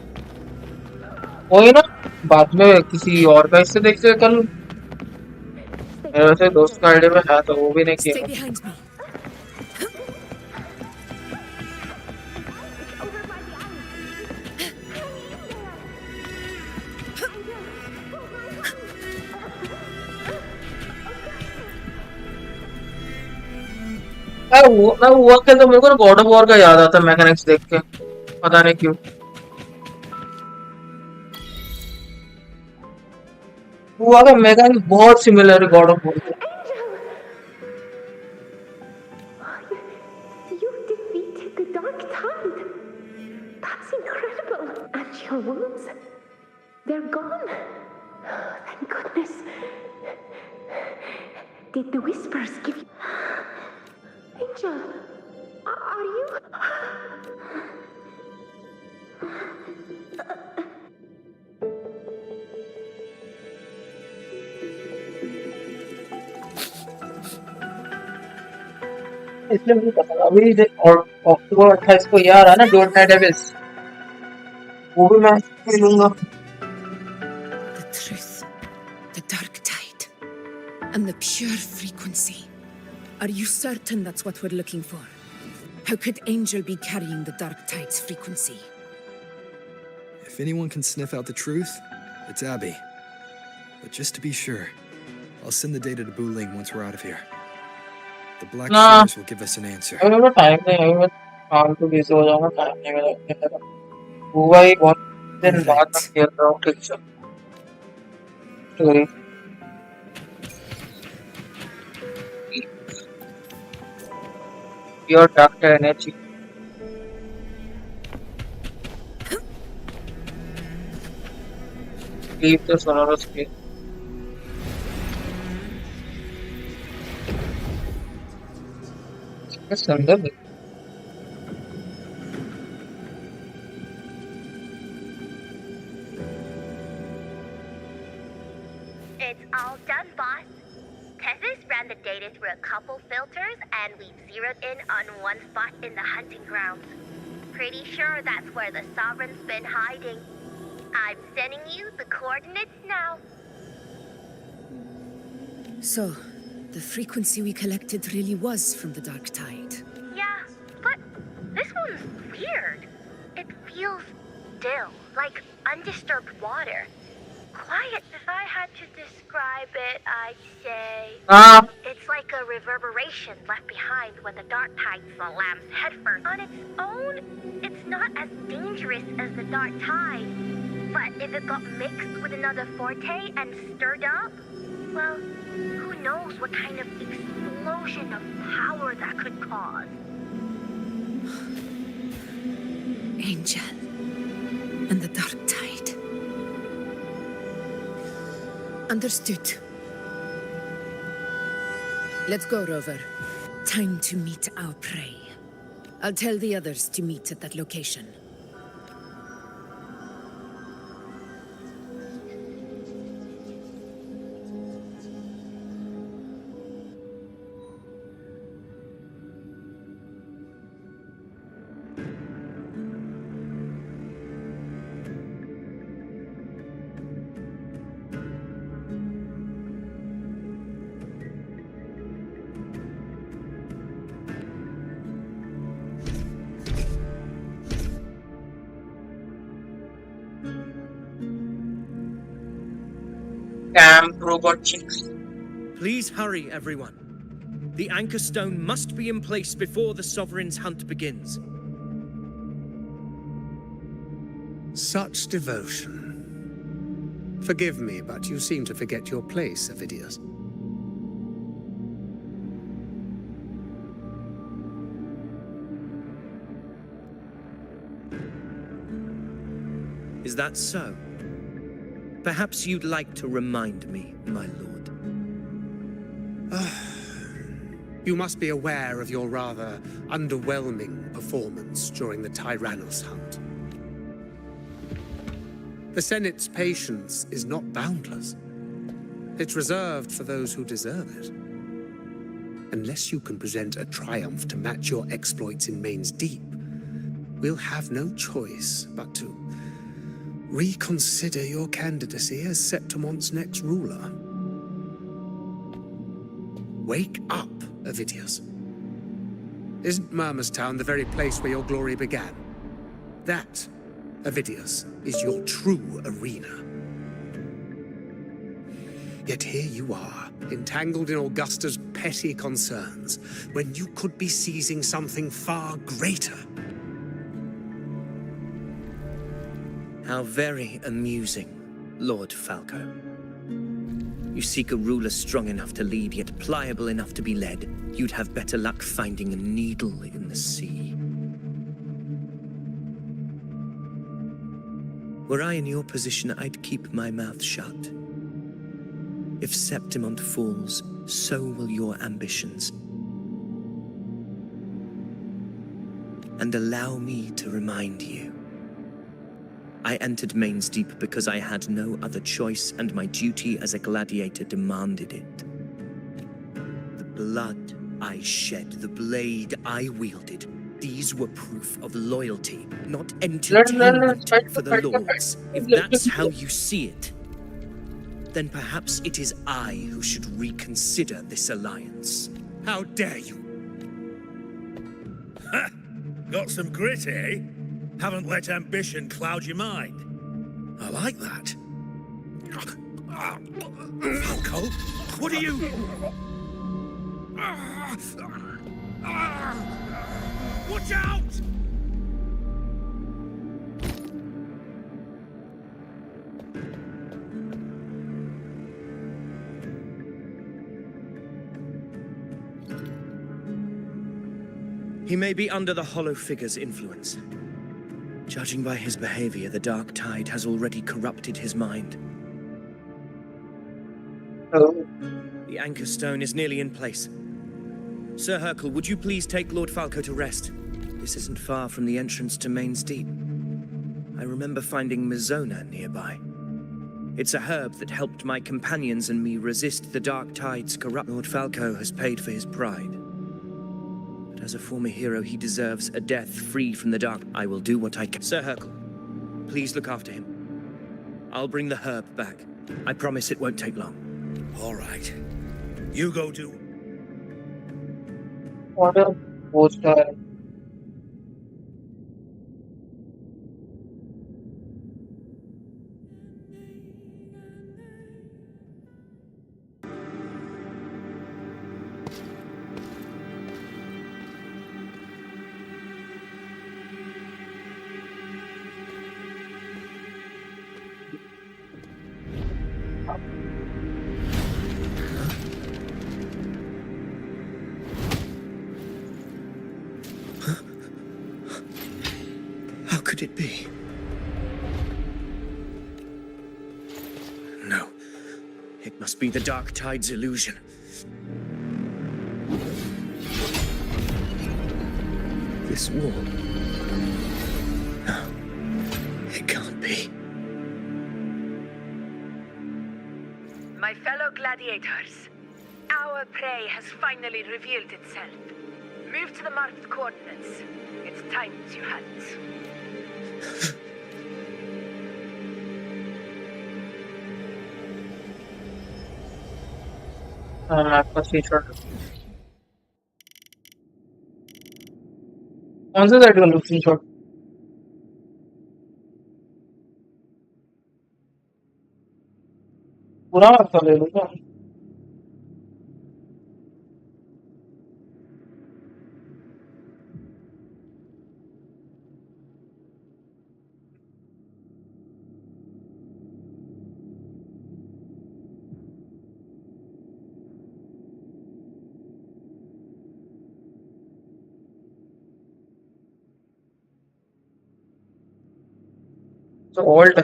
कोई ना बाद में किसी और का इससे देखते कर लूं। मेरे वैसे दोस्त का आईडी में है तो वो भी नहीं Stay किया। behind me. मैं हुआ क्या तो मेरे को गॉड ऑफ वॉर का याद आता मैकेनिक्स देख के पता नहीं क्यों। हुआ का मैकेनिक्स बहुत सिमिलर है गॉड ऑफ वॉर के। You defeated the Dark Tide. That's incredible. And your wounds, they're gone. Thank goodness. Did the whispers give you... Angel, are you... इसलिए मुझे पता अभी और अक्टूबर 28 को ये आ रहा है ना डोंट नाइट डेविल्स वो भी मैं खेलूंगा। The truth, the dark tide, and the pure frequency. Are you certain that's what we're looking for? How could Angel be carrying the dark tide's frequency? If anyone can sniff out the truth, it's Abby. But just to be sure, I'll send the data to Buling once we're out of here. The Black Nah. Seers will give us an answer. अभी मेरे time नहीं है मैं काम तो busy हो जाऊंगा time नहीं मिलेगा। हुआ ही बहुत दिन बाद में खेल रहा हूँ ठीक से story. Pure doctor energy leave the sonorous space. संदर्भ It's all done, boss. Tethys ran the data through a couple filters, and we've zeroed in on one spot in the hunting grounds. Pretty sure that's where the Sovereign's been hiding. I'm sending you the coordinates now. So, the frequency we collected really was from the dark tide. Yeah, but this one's weird. It feels still, like undisturbed water. Quiet. If I had to describe it, I'd say it's like a reverberation left behind when the dark tide slams headfirst. On its own, it's not as dangerous as the dark tide. But if it got mixed with another forte and stirred up, well, who knows what kind of explosion of power that could cause. Angel and the dark tide. Understood. Let's go, Rover. Time to meet our prey. I'll tell the others to meet at that location. Camp robot chicks. Please hurry, everyone. The anchor stone must be in place before the Sovereign's hunt begins. Such devotion. Forgive me, but you seem to forget your place, Avidius. Is that so? Perhaps you'd like to remind me, my lord. You must be aware of your rather underwhelming performance during the Tyrannos hunt. The Senate's patience is not boundless. It's reserved for those who deserve it. Unless you can present a triumph to match your exploits in Main's Deep, we'll have no choice but to reconsider your candidacy as Septimon's next ruler. Wake up, Avidius. Isn't Murmustown the very place where your glory began? That, Avidius, is your true arena. Yet here you are, entangled in Augusta's petty concerns, when you could be seizing something far greater. How very amusing, Lord Falco. You seek a ruler strong enough to lead, yet pliable enough to be led. You'd have better luck finding a needle in the sea. Were I in your position, I'd keep my mouth shut. If Septimont falls, so will your ambitions. And allow me to remind you. I entered Main's Deep because I had no other choice, and my duty as a gladiator demanded it. The blood I shed, the blade I wielded, these were proof of loyalty, not entertainment for the lords. If that's how you see it, then perhaps it is I who should reconsider this alliance. How dare you? Ha! Got some grit, eh? Haven't let ambition cloud your mind. I like that. Falco, what are you... Watch out! He may be under the Hollow Figure's influence. Judging by his behavior, the Dark Tide has already corrupted his mind. Oh. The anchor stone is nearly in place. Sir Hercule, would you please take Lord Falco to rest? This isn't far from the entrance to Main's Deep. I remember finding Mizona nearby. It's a herb that helped my companions and me resist the Dark Tide's corrupt. Lord Falco has paid for his pride. But as a former hero, he deserves a death free from the dark. I will do what I can. Sir Hercule, please look after him. I'll bring the herb back. I promise it won't take long. All right. You go do... What a poster. How could it be? No. It must be the Dark Tide's illusion. This wall. No. It can't be. My fellow gladiators, our prey has finally revealed itself. Move to the marked coordinates. It's time to hunt. आपका screenshot कौन सा side का screenshot पुराना तो ले लो क्या? तो old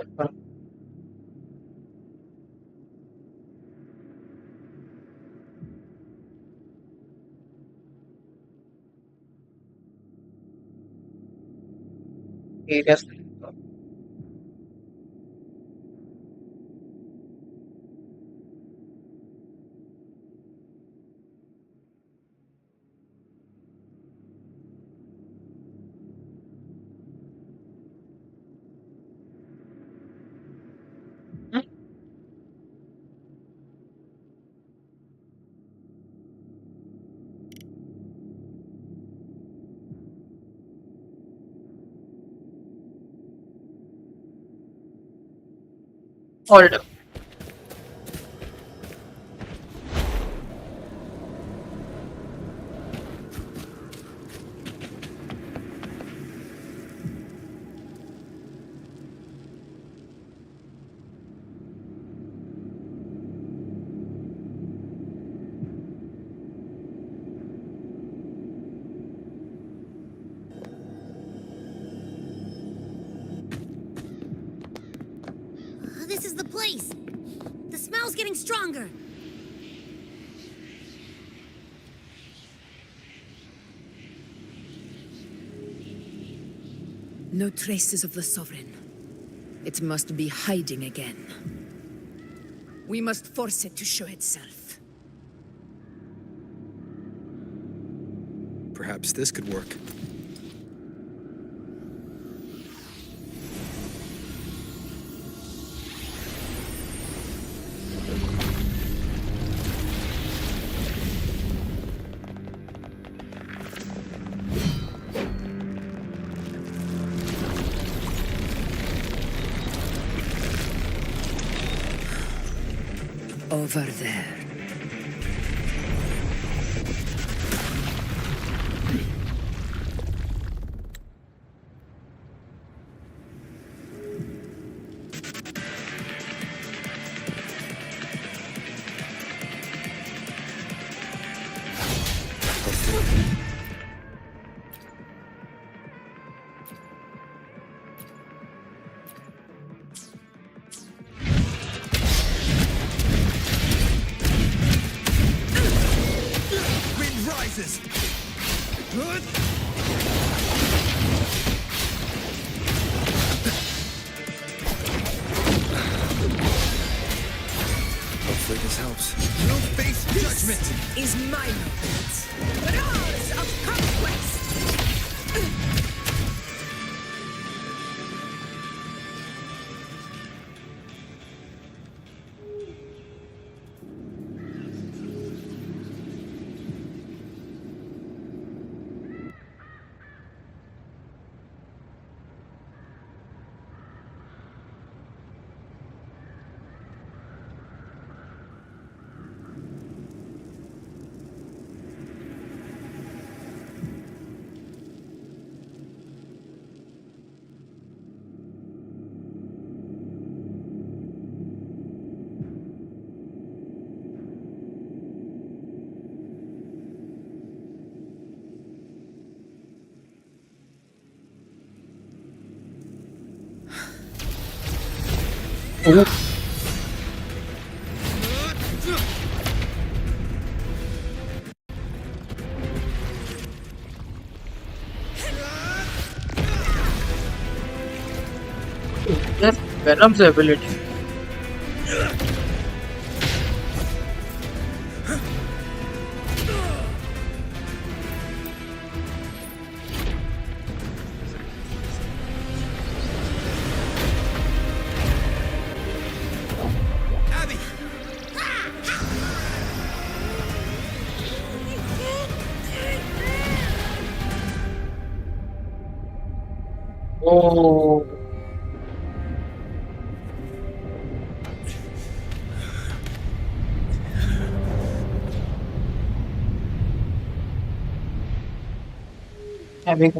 areas old This is the place. The smell's getting stronger. No traces of the Sovereign. It must be hiding again. We must force it to show itself. Perhaps this could work. Over there. Wind rises! Good! Hopefully this helps. You'll face judgment! Is my moment. But ours of conquest! Yes, Venom's ability. Abby! Oh, having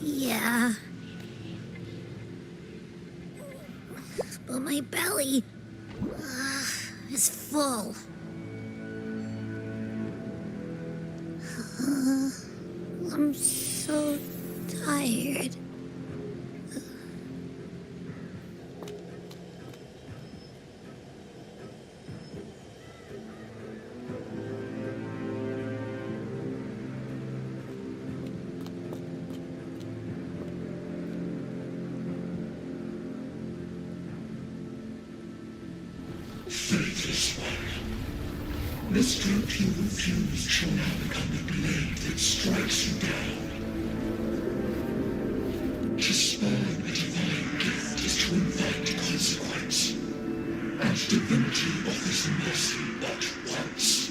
Yeah. But my belly is full. I'm so tired. Faithless one. The strength you refuse shall now become the blade that strikes you down. To spawn a divine gift is to invite consequence. And divinity offers mercy but once.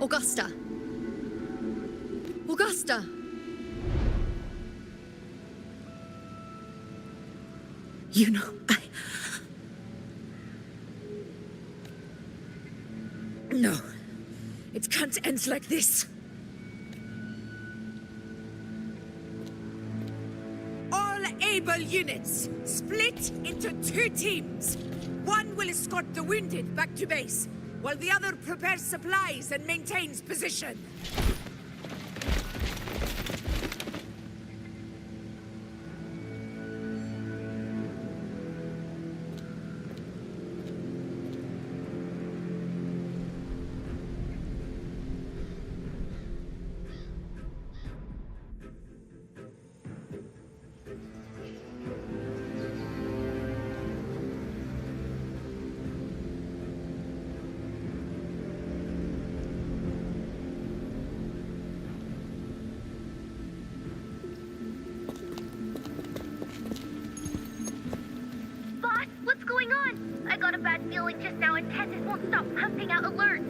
Augusta! Augusta! You know, No. It can't end like this. All able units, split into 2 teams. One will escort the wounded back to base, while the other prepares supplies and maintains position. I got a bad feeling just now and Texas won't stop pumping out alerts.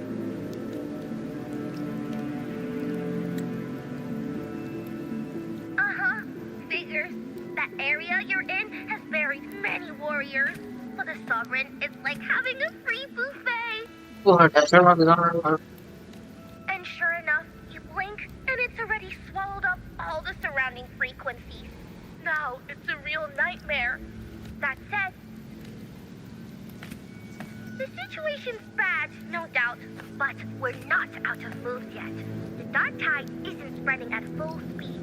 Uh-huh. Figures. That area you're in has buried many warriors. For the Sovereign, it's like having a free buffet. And sure enough, you blink and it's already swallowed up all the surrounding frequencies. Now it's a real nightmare. That said, the situation's bad, no doubt, but we're not out of moves yet. The dark tide isn't spreading at full speed.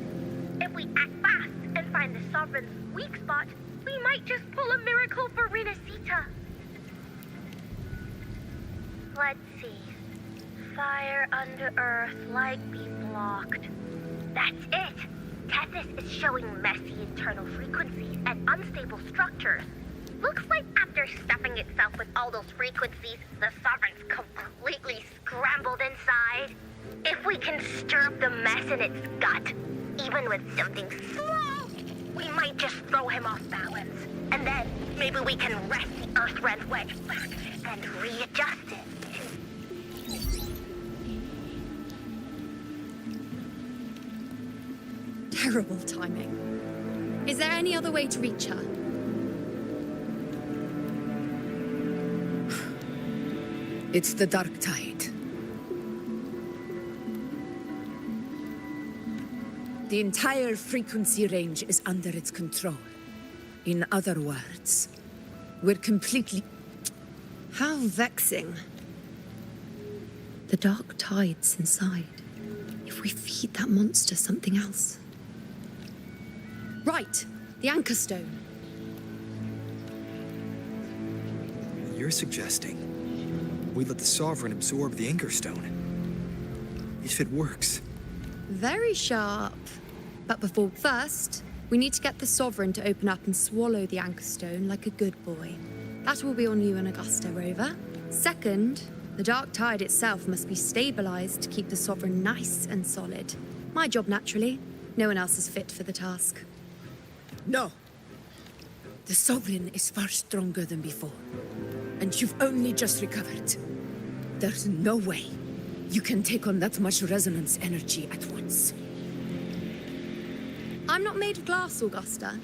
If we act fast and find the Sovereign's weak spot, we might just pull a miracle for Renacita. Let's see. Fire under earth, light be blocked. That's it! Tethys is showing messy internal frequencies and unstable structures. Looks like after stuffing itself with all those frequencies, the Sovereign's completely scrambled inside. If we can stir up the mess in its gut, even with something small, we might just throw him off balance. And then maybe we can wrest the Earth-rent wedge back and readjust it. Terrible timing. Is there any other way to reach her? It's the dark tide. The entire frequency range is under its control. In other words, we're completely... How vexing. The dark tide's inside. If we feed that monster something else. Right, the anchor stone. You're suggesting we let the Sovereign absorb the Anchor Stone. If it works. Very sharp. But first, we need to get the Sovereign to open up and swallow the anchor stone like a good boy. That will be on you and Augusta, Rover. Second, The dark tide itself must be stabilized to keep the Sovereign nice and solid. My job, naturally. No one else is fit for the task. No. The Sovereign is far stronger than before. And you've only just recovered. There's no way you can take on that much resonance energy at once. I'm not made of glass, Augusta.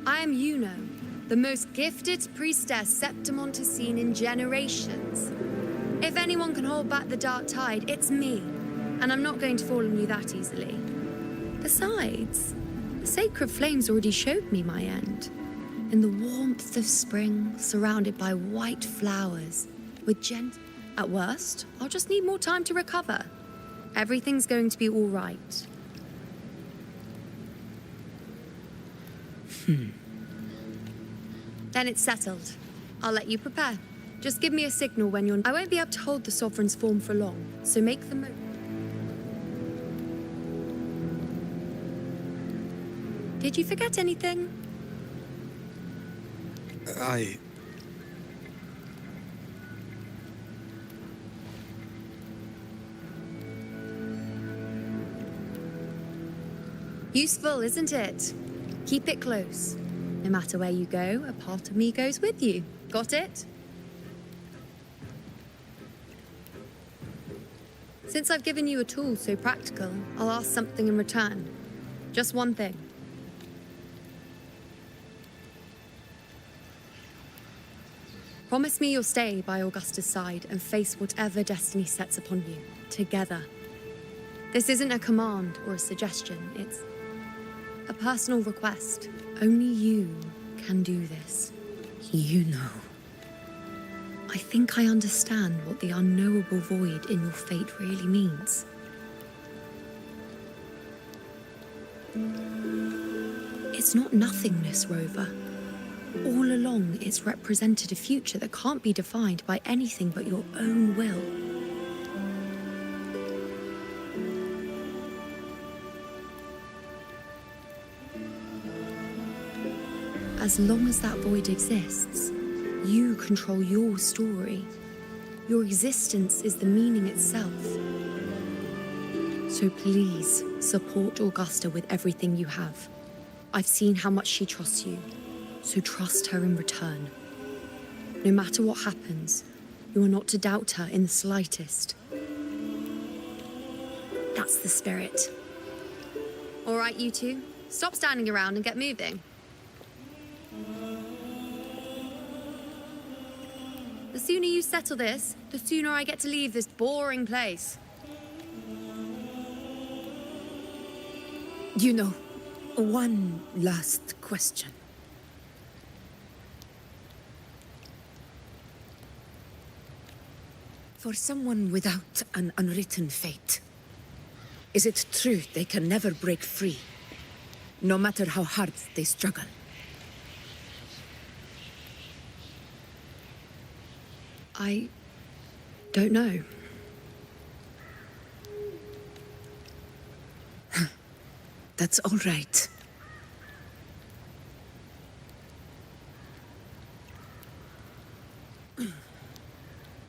I am Yuno, the most gifted priestess Septimont has seen in generations. If anyone can hold back the dark tide, it's me. And I'm not going to fall on you that easily. Besides, the sacred flames already showed me my end. In the warmth of spring, surrounded by white flowers, with At worst, I'll just need more time to recover. Everything's going to be all right. Then it's settled. I'll let you prepare. Just give me a signal when you're... I won't be able to hold the Sovereign's form for long, so make the most... Did you forget anything? Useful, isn't it? Keep it close. No matter where you go, a part of me goes with you. Got it? Since I've given you a tool so practical, I'll ask something in return. Just one thing. Promise me you'll stay by Augusta's side and face whatever destiny sets upon you, together. This isn't a command or a suggestion, it's a personal request. Only you can do this. You know. I think I understand what the unknowable void in your fate really means. It's not nothingness, Rover. All along, it's represented a future that can't be defined by anything but your own will. As long as that void exists, you control your story. Your existence is the meaning itself. So please, support Augusta with everything you have. I've seen how much she trusts you, so trust her in return. No matter what happens, you are not to doubt her in the slightest. That's the spirit. All right, you two, stop standing around and get moving. The sooner you settle this, the sooner I get to leave this boring place. You know, one last question. For someone without an unwritten fate, is it true they can never break free, no matter how hard they struggle? I don't know. That's all right.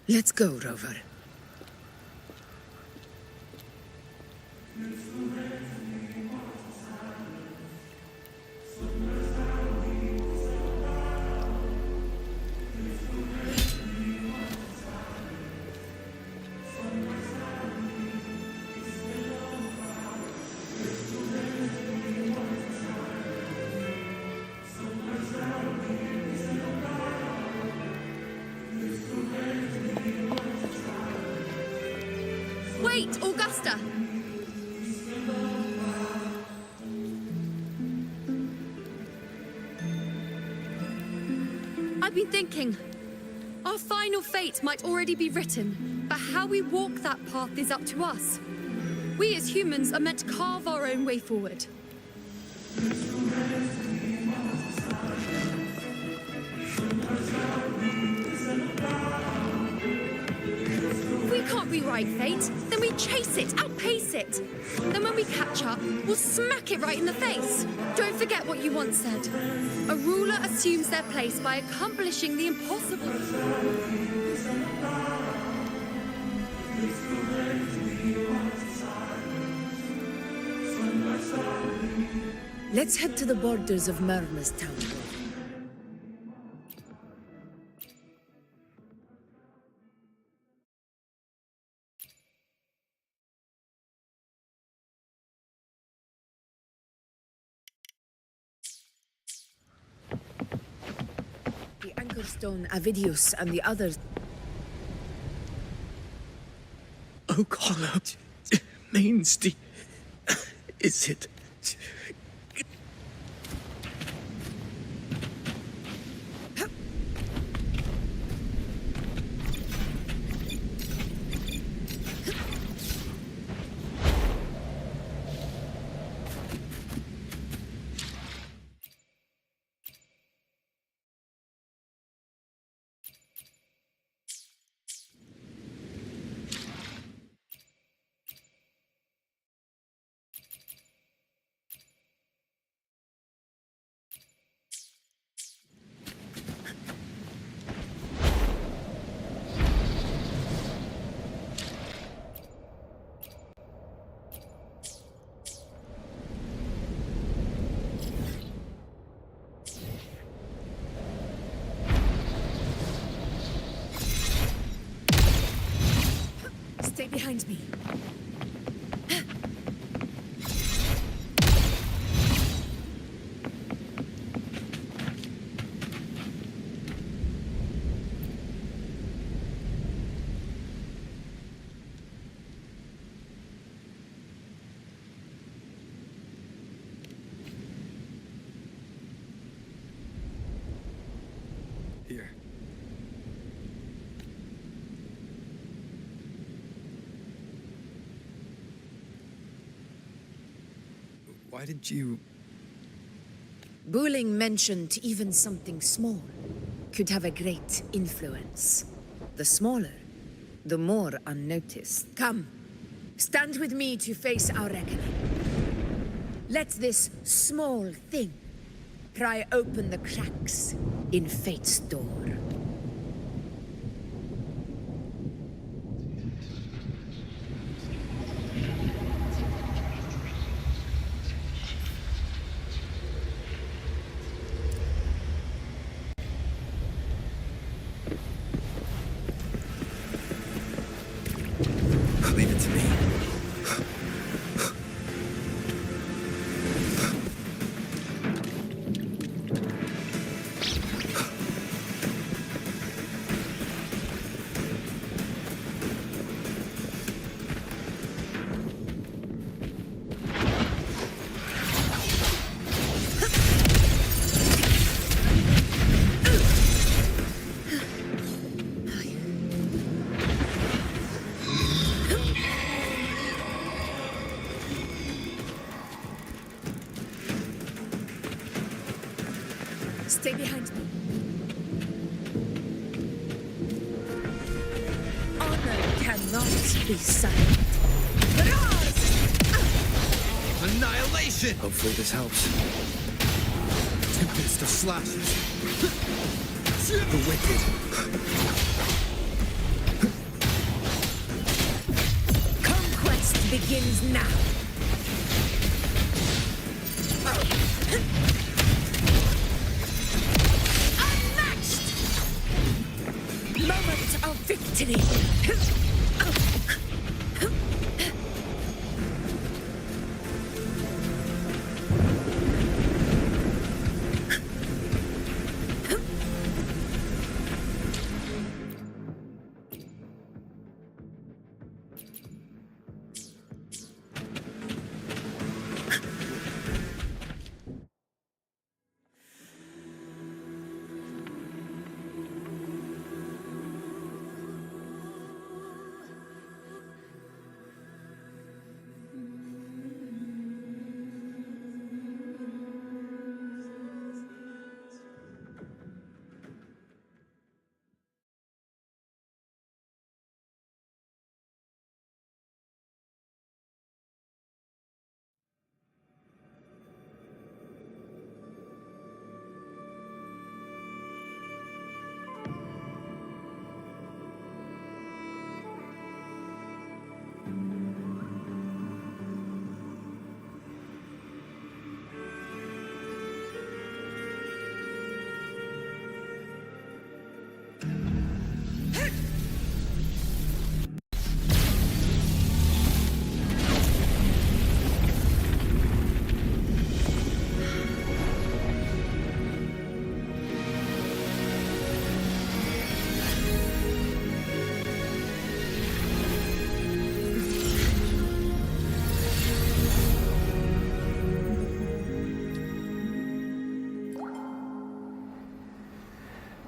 Let's go, Rover. Wait, Augusta! I've been thinking. Our final fate might already be written, but how we walk that path is up to us. We as humans are meant to carve our own way forward. If we can't rewrite fate, then we chase it, outpace it. Then when we catch up, we'll smack it right in the face. Don't forget what you once said. A ruler assumes their place by accomplishing the impossible. Let's head to the borders of Murna's town. The Anchor Stone, Avidius, and the others. Oh, Carlo, Main's Deep. Is it? Stay behind me. Here. Why did you... Buling mentioned even something small could have a great influence. The smaller, the more unnoticed. Come, stand with me to face our reckoning. Let this small thing pry open the cracks in fate's door. Leave it to me. Stay behind me. Honor cannot be silent. Annihilation! Hopefully this helps. Tempest of slashes. The wicked. Conquest begins now. Moment of victory!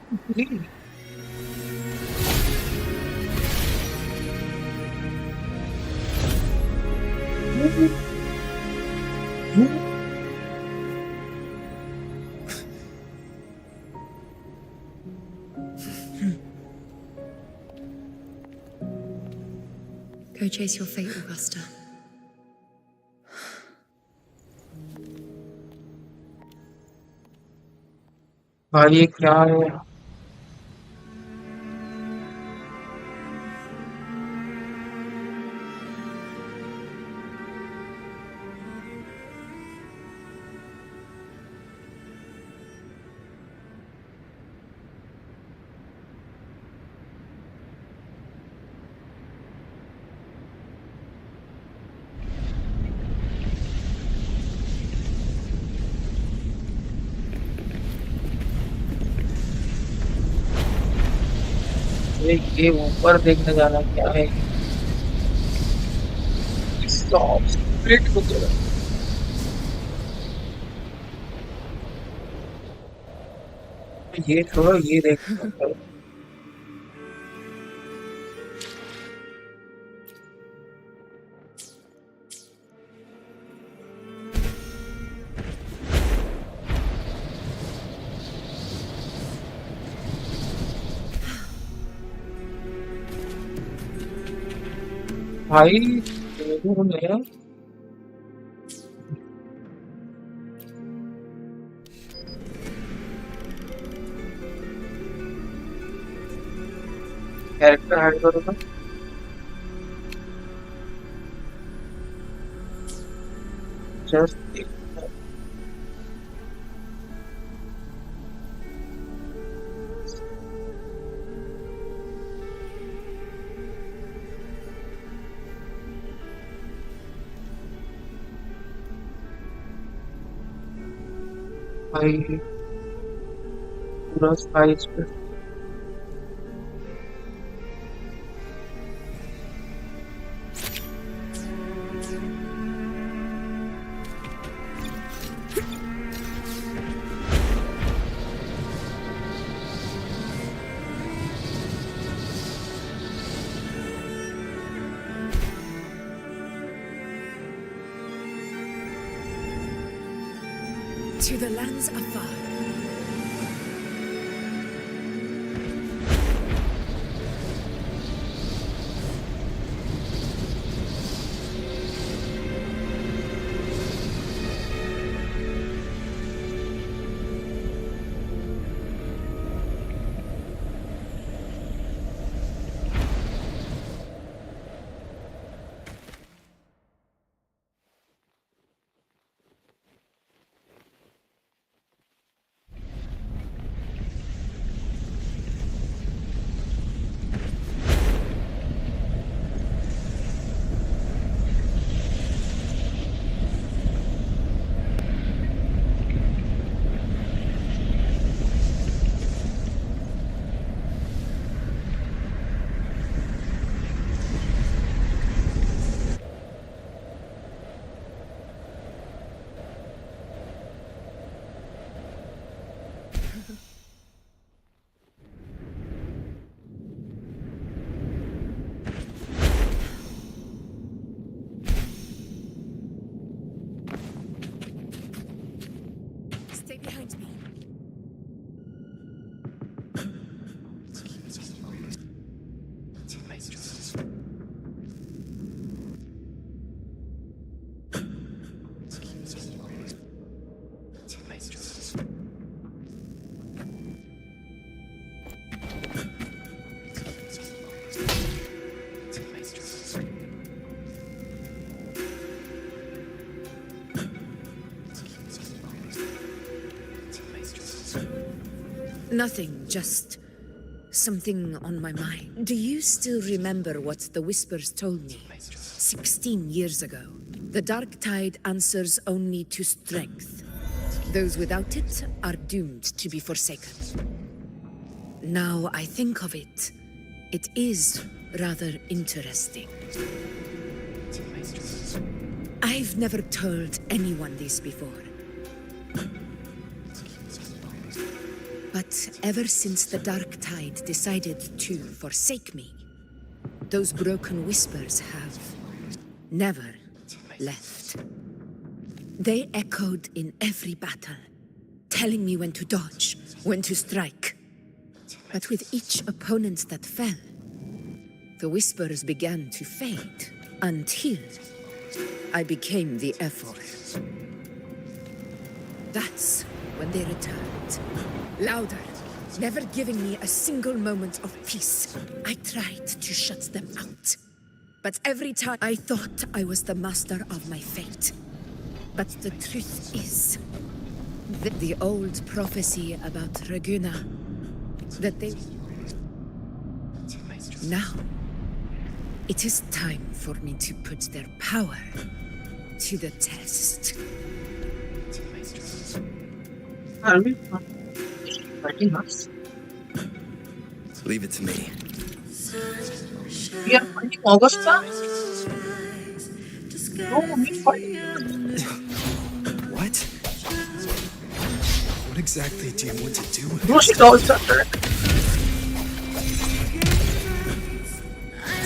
Go chase your fate, Augusta. भाई ये क्या है? ये ऊपर देखने जाना क्या है? स्टॉप स्प्लिट हो गया। ये छोड़ो, ये देखो। भाई देखो मेरा कैरेक्टर हाइड करो ना। जस्ट भाई पूरा साइज पे To the lands afar. Stay behind me. Nothing, just something on my mind. Do you still remember what the Whispers told me 16 years ago? The dark tide answers only to strength. Those without it are doomed to be forsaken. Now I think of it, it is rather interesting. I've never told anyone this before. But ever since the Dark Tide decided to forsake me, those broken whispers have never left. They echoed in every battle, telling me when to dodge, when to strike. But with each opponent that fell, the whispers began to fade until I became the effort. That's when they returned. Louder, never giving me a single moment of peace. I tried to shut them out. But every time I thought I was the master of my fate. But the truth is, the old prophecy about Raguna, that they... Now, it is time for me to put their power to the test. Leave it to me. Yeah, Augusta? No, me fighting. What? What exactly do you want to do with No, she calls her.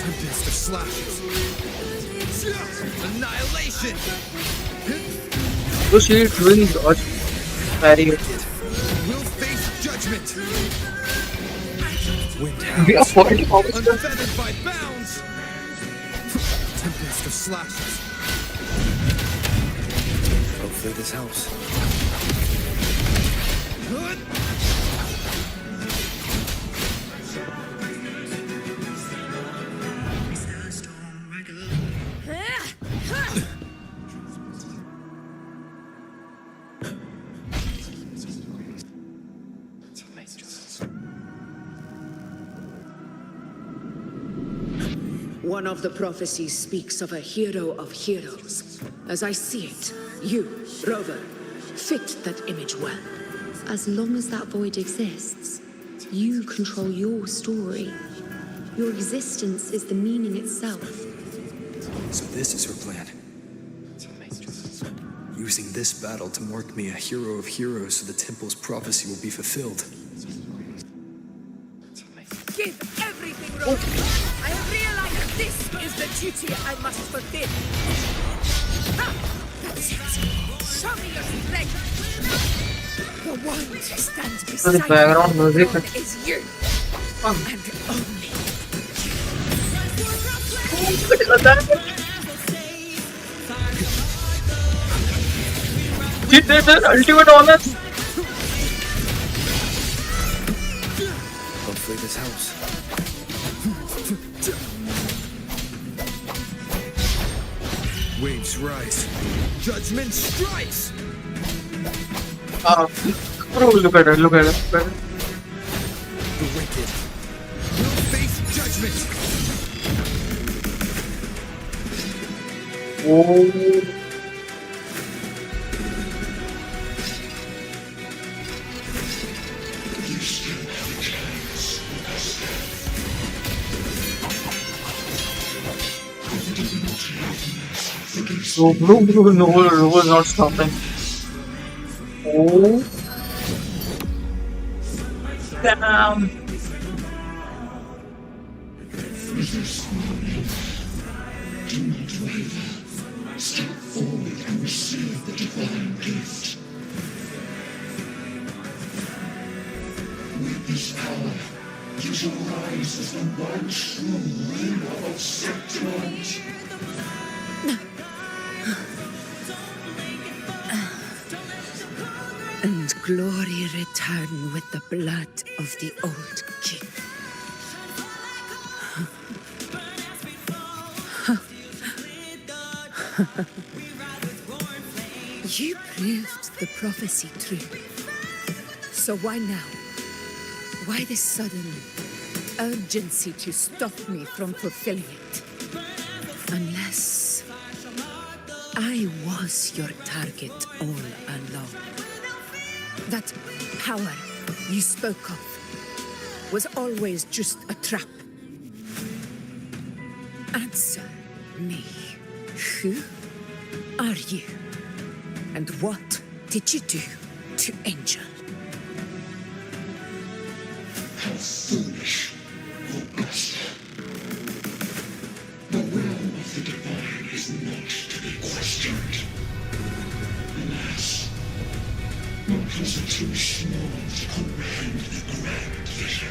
Tempest of slashes. Annihilation! So she is doing dodge. Very good. We'll face judgment! Wind We are howls, fighting Augusta. unfettered by bounds! Tempest of slashes. Hopefully this helps. One of the prophecies speaks of a hero of heroes. As I see it, you, Rover, fit that image well. As long as that void exists, you control your story. Your existence is the meaning itself. So this is her plan. Using this battle to mark me a hero of heroes so the temple's prophecy will be fulfilled. Give everything, Rover! I have realized this is the duty I must fulfill. Ha! That's it! Show me your strength! The one to stand beside The background music. is you! And only. She did the ultimate honors. Hopefully this helps. Waves rise. Judgment strikes! Look at her, look at her. The wicked will face judgment! Oh. So blue, no, was not stopping. Oh. Damn. Do not waver. Step forward and receive the divine gift. With this power, you shall rise as the one true ruler of Septimont. And glory return with the blood of the old king. You proved the prophecy true. So why now? Why this sudden urgency to stop me from fulfilling it? Unless I was your target all along. That power you spoke of was always just a trap. Answer me. Who are you? And what did you do to Angel? foolish, Augusta. The will of the divine is not to be questioned. Alas, mortals are too small to comprehend the grand vision.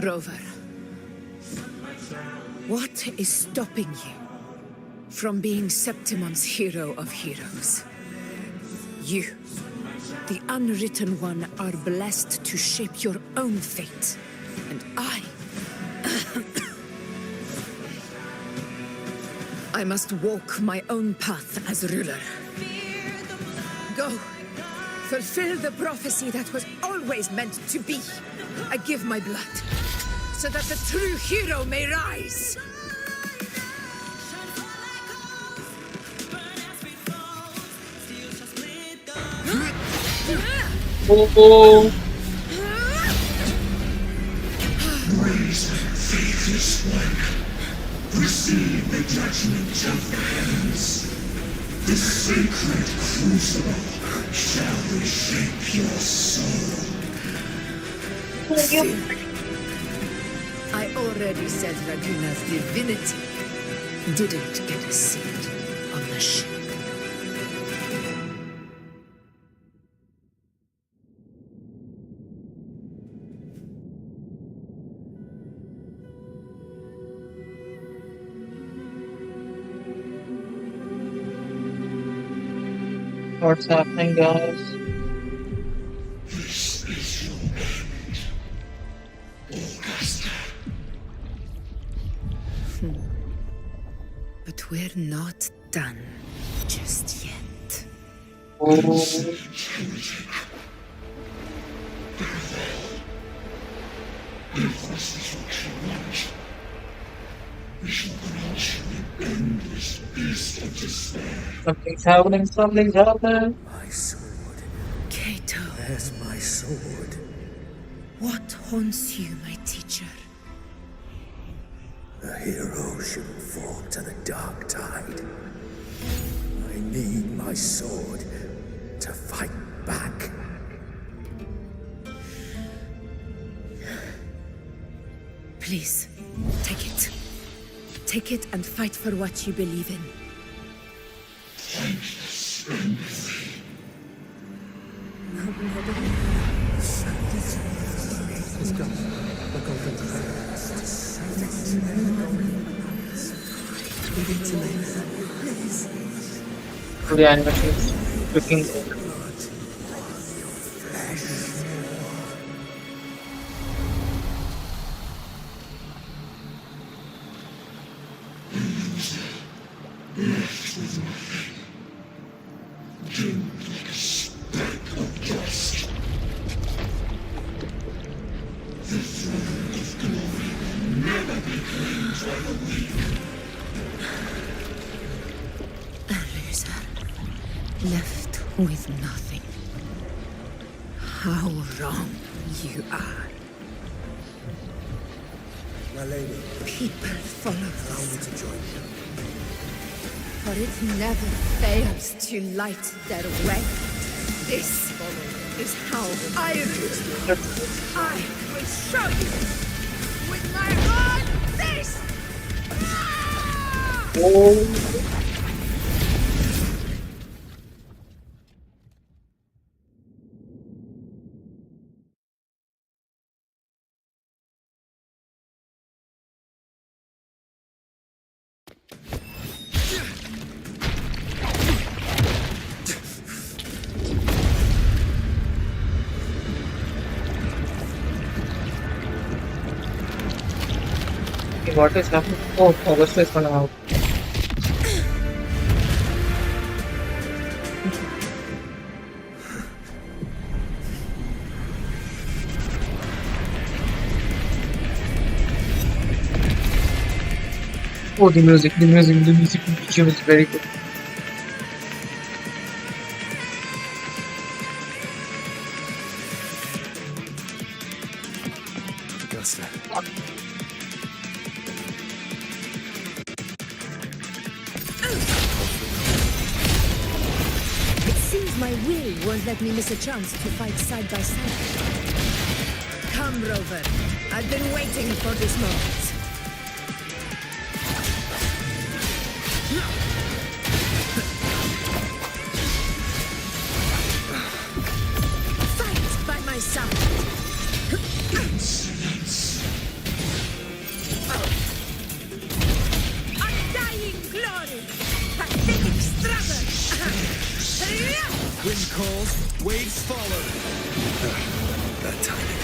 Rover, what is stopping you from being Septimon's hero of heroes? You, the Unwritten One, are blessed to shape your own fate. And I must walk my own path as ruler. Go, fulfill the prophecy that was always meant to be. I give my blood, so that the true hero may rise. Oh. Raise, faithless one. Receive the judgment of the heavens. The sacred crucible shall reshape your soul. I already said Raguna's divinity didn't get a seat on the ship. What's happening, guys? This is your end, Augusta. But we're not done just yet. Oh. If this is what you want, we shall grant you an endless beast of despair. Something's happening, something's happening. My sword. Kato, Where's my sword? what haunts you, my teacher? A hero shouldn't fall to the dark tide. I need my sword to fight back. Please, take it. Take it and fight for what you believe in. Thankless empathy. Let's go. We're going The animation is looking good. Left with nothing. Dimmed like a speck of dust. The throne of glory will never be claimed by the weak. A loser, left with nothing. How wrong you are. My lady, People follow allow us, me to join you. for it never fails to light their way. This is how I rule. I will show you with my own face! Oh. What is happening? Oh, Augusta is coming out. Oh, the music BGM is very good. Augusta. my will won't let me miss a chance to fight side by side. Come, Rover. I've been waiting for this moment. Fight by my side. Undying glory. Pathetic struggle. Wind calls, waves follow. That timing.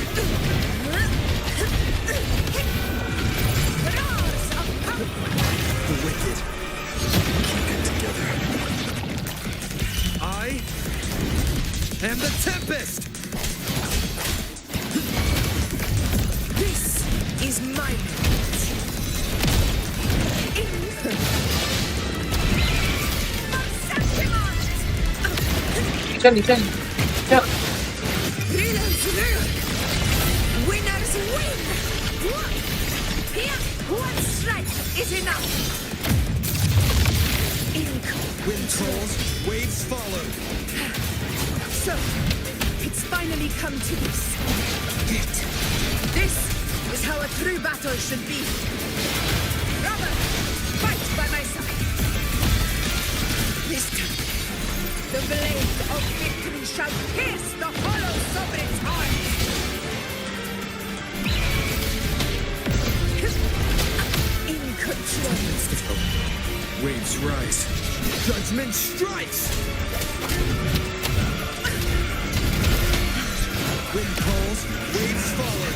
Roars of power. The wicked. Keep it together. I am the Tempest! This is my moment. नीचे Winners win! Here, one strike is enough. Wind calls, waves follow. So, it's finally come to this. This is how a true battle should be. Robert, fight by my side. This time, the blade of victory shall pierce the hollow sovereign's heart. In control. Waves rise. Judgment strikes! Wind calls, waves follow.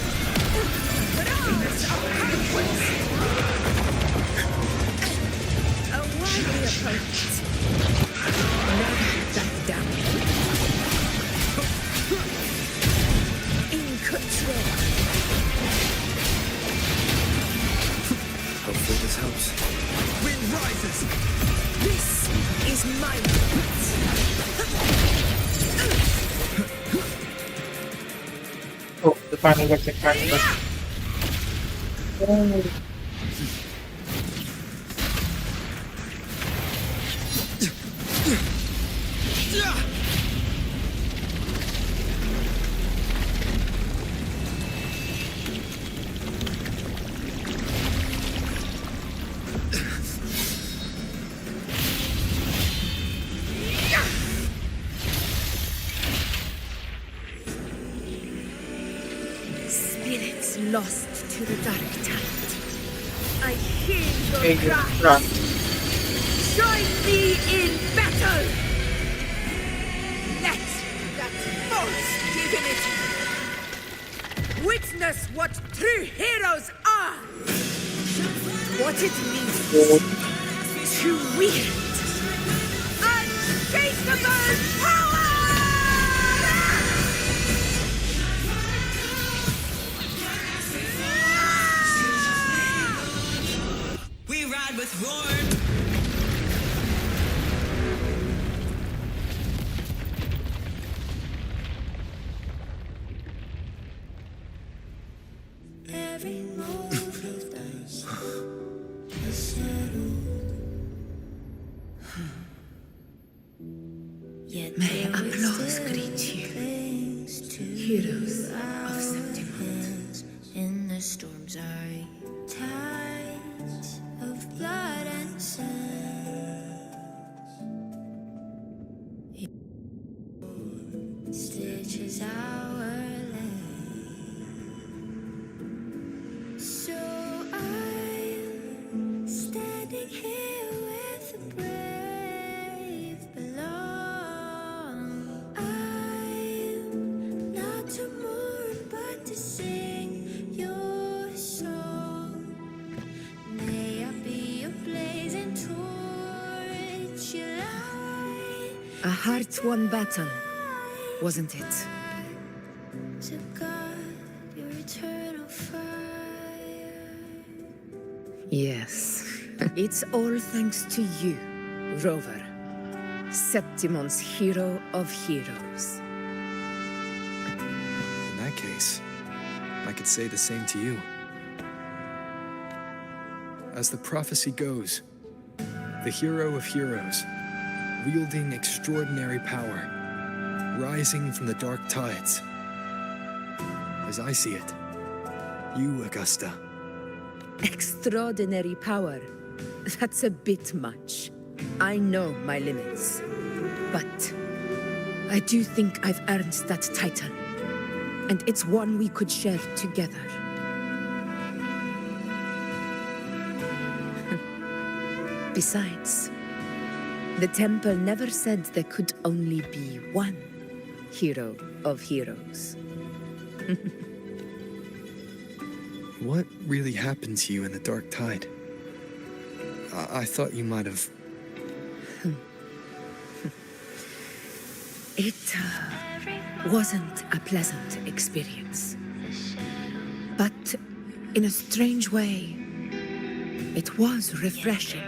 A worthy opponent. Never back down. In control. Hopefully this helps. Wind rises! This is my moment. Oh, the final got the final got. Spirits lost to the dark tide. I hear Hey, your cry. run. Join me in battle! Let that false divinity witness what true heroes are! What it means to wield unshakable power! We ride with roar. Every move of dice is settled. Yet May there is applause still greet you, things to heroes do of Septimont. in the storm's eye. Tides of blood and sand. Stitches our land. So I'm standing here with the brave below. I'm not to mourn, but to sing your song. May I be a blazing torch you light A heart-won battle, wasn't it? to guard your eternal fire. Yes. It's all thanks to you, Rover. Septimon's hero of heroes. In that case, I could say the same to you. As the prophecy goes, the hero of heroes, wielding extraordinary power, rising from the dark tides. As I see it, you, Augusta. Extraordinary power. That's a bit much. I know my limits. But I do think I've earned that title. And it's one we could share together. Besides, the temple never said there could only be one hero of heroes. What really happened to you in the dark tide? I thought you might have... It wasn't a pleasant experience. But in a strange way, it was refreshing.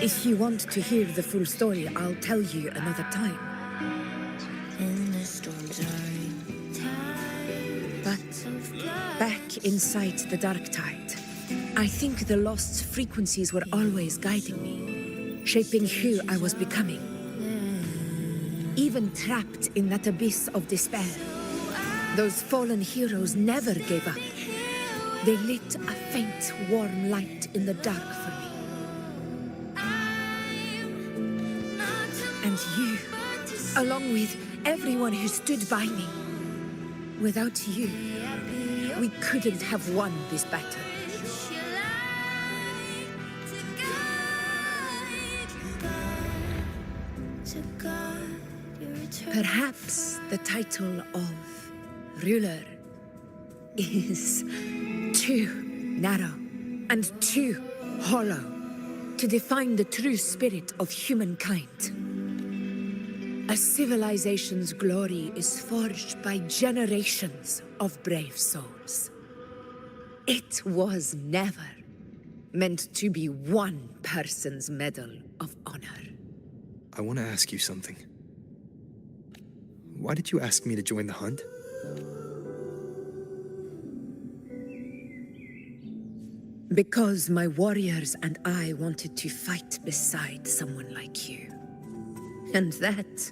If you want to hear the full story, I'll tell you another time. But back inside the dark tide, I think the lost frequencies were always guiding me, shaping who I was becoming. Even trapped in that abyss of despair, those fallen heroes never gave up. They lit a faint, warm light in the dark for me. And you, along with everyone who stood by me. Without you, we couldn't have won this battle. Perhaps the title of ruler is too narrow and too hollow to define the true spirit of humankind. A civilization's glory is forged by generations of brave souls. It was never meant to be one person's medal of honor. I want to ask you something. Why did you ask me to join the hunt? Because my warriors and I wanted to fight beside someone like you. And that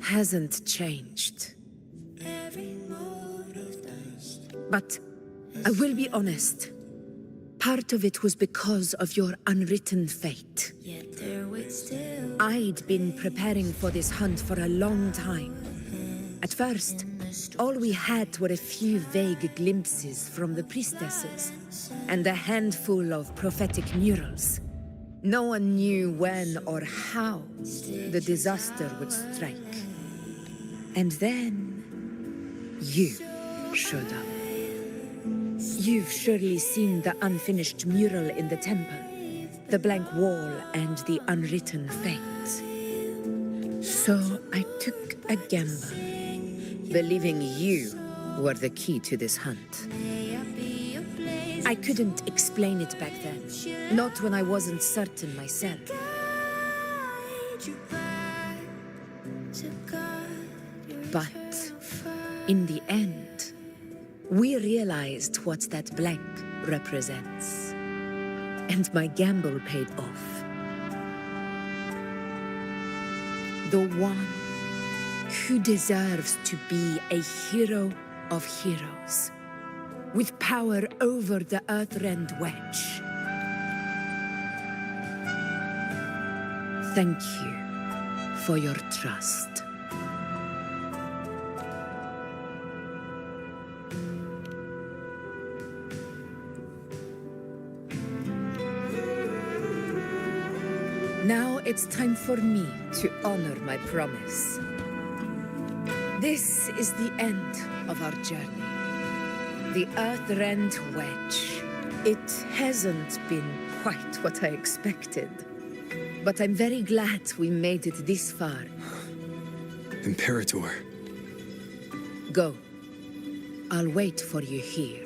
hasn't changed. But I will be honest. Part of it was because of your unwritten fate. I'd been preparing for this hunt for a long time. At first, all we had were a few vague glimpses from the priestesses and a handful of prophetic murals. No one knew when or how the disaster would strike. And then you showed up. You've surely seen the unfinished mural in the temple, the blank wall and the unwritten fate. So I took a gamble, believing you were the key to this hunt. I couldn't explain it back then, not when I wasn't certain myself. But in the end, we realized what that blank represents. And my gamble paid off. The one who deserves to be a hero of heroes, with power over the Earthrend Wedge. Thank you for your trust. Now it's time for me to honor my promise. This is the end of our journey. The Earthrend Wedge. It hasn't been quite what I expected. But I'm very glad we made it this far. Imperator. Go. I'll wait for you here.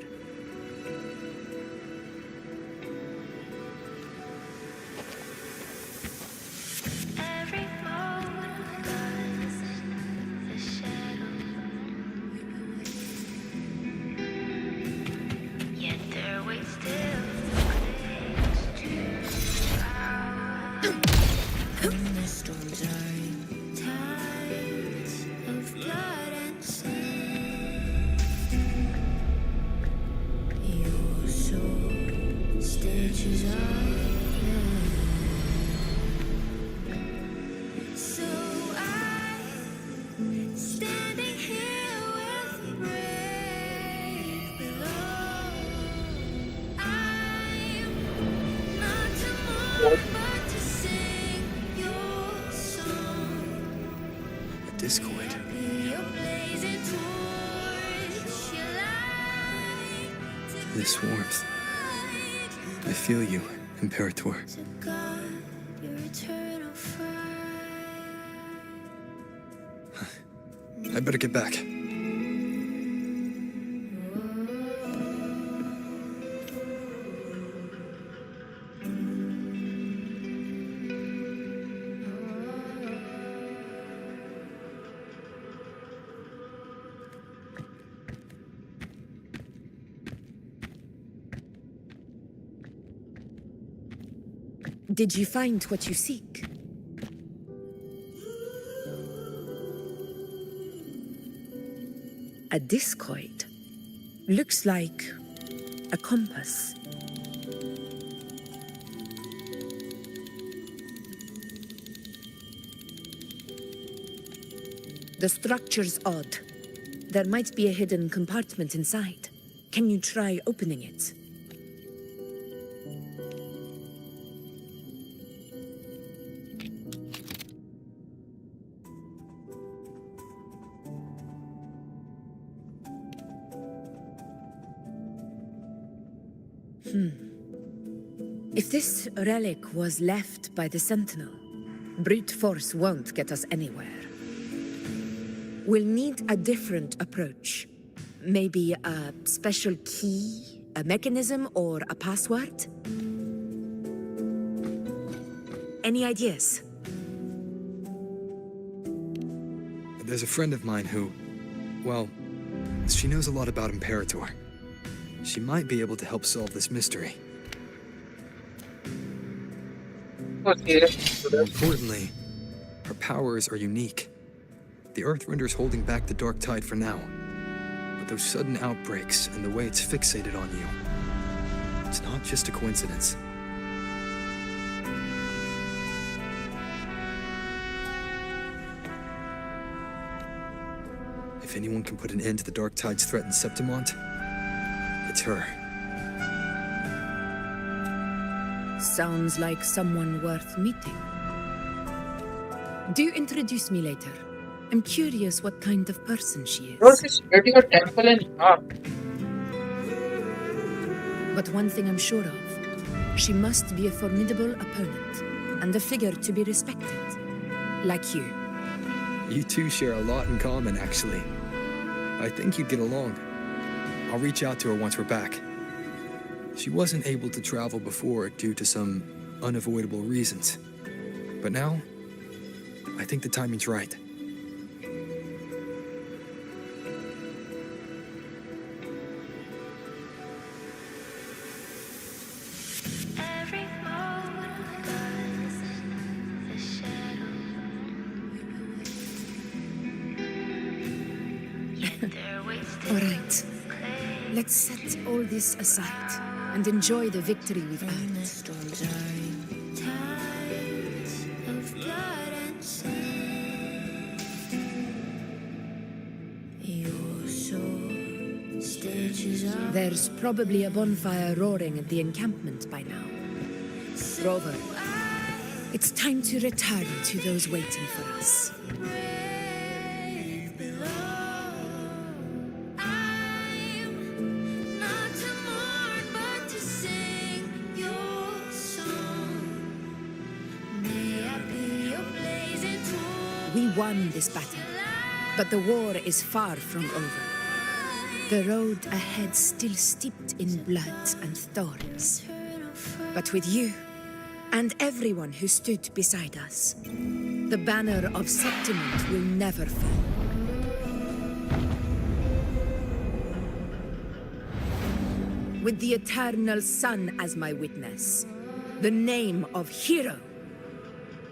A discord. This warmth. I feel you, Imperator. I better get back. Did you find what you seek? A discoid. Looks like a compass. The structure's odd. There might be a hidden compartment inside. Can you try opening it? If this relic was left by the Sentinel, brute force won't get us anywhere. We'll need a different approach. Maybe a special key, a mechanism, or a password? Any ideas? There's a friend of mine who, well, she knows a lot about Imperator. She might be able to help solve this mystery. More importantly, her powers are unique. The Earthrender's holding back the dark tide for now. But those sudden outbreaks and the way it's fixated on you, it's not just a coincidence. If anyone can put an end to the dark tide's threat in Septimont, it's her. Sounds like someone worth meeting. Do introduce me later. I'm curious what kind of person she is. Bro, she's getting a temple in half. But one thing I'm sure of, she must be a formidable opponent and a figure to be respected. Like you. You two share a lot in common, actually. I think you'd get along. I'll reach out to her once we're back. She wasn't able to travel before due to some unavoidable reasons. But now, I think the timing's right. All right. Let's set all this aside and enjoy the victory we've earned. There's probably a bonfire roaring at the encampment by now. Rover, it's time to return to those waiting for us. We won this battle, but the war is far from over. The road ahead still steeped in blood and thorns. But with you, and everyone who stood beside us, the banner of Septimont will never fall. With the eternal sun as my witness, the name of hero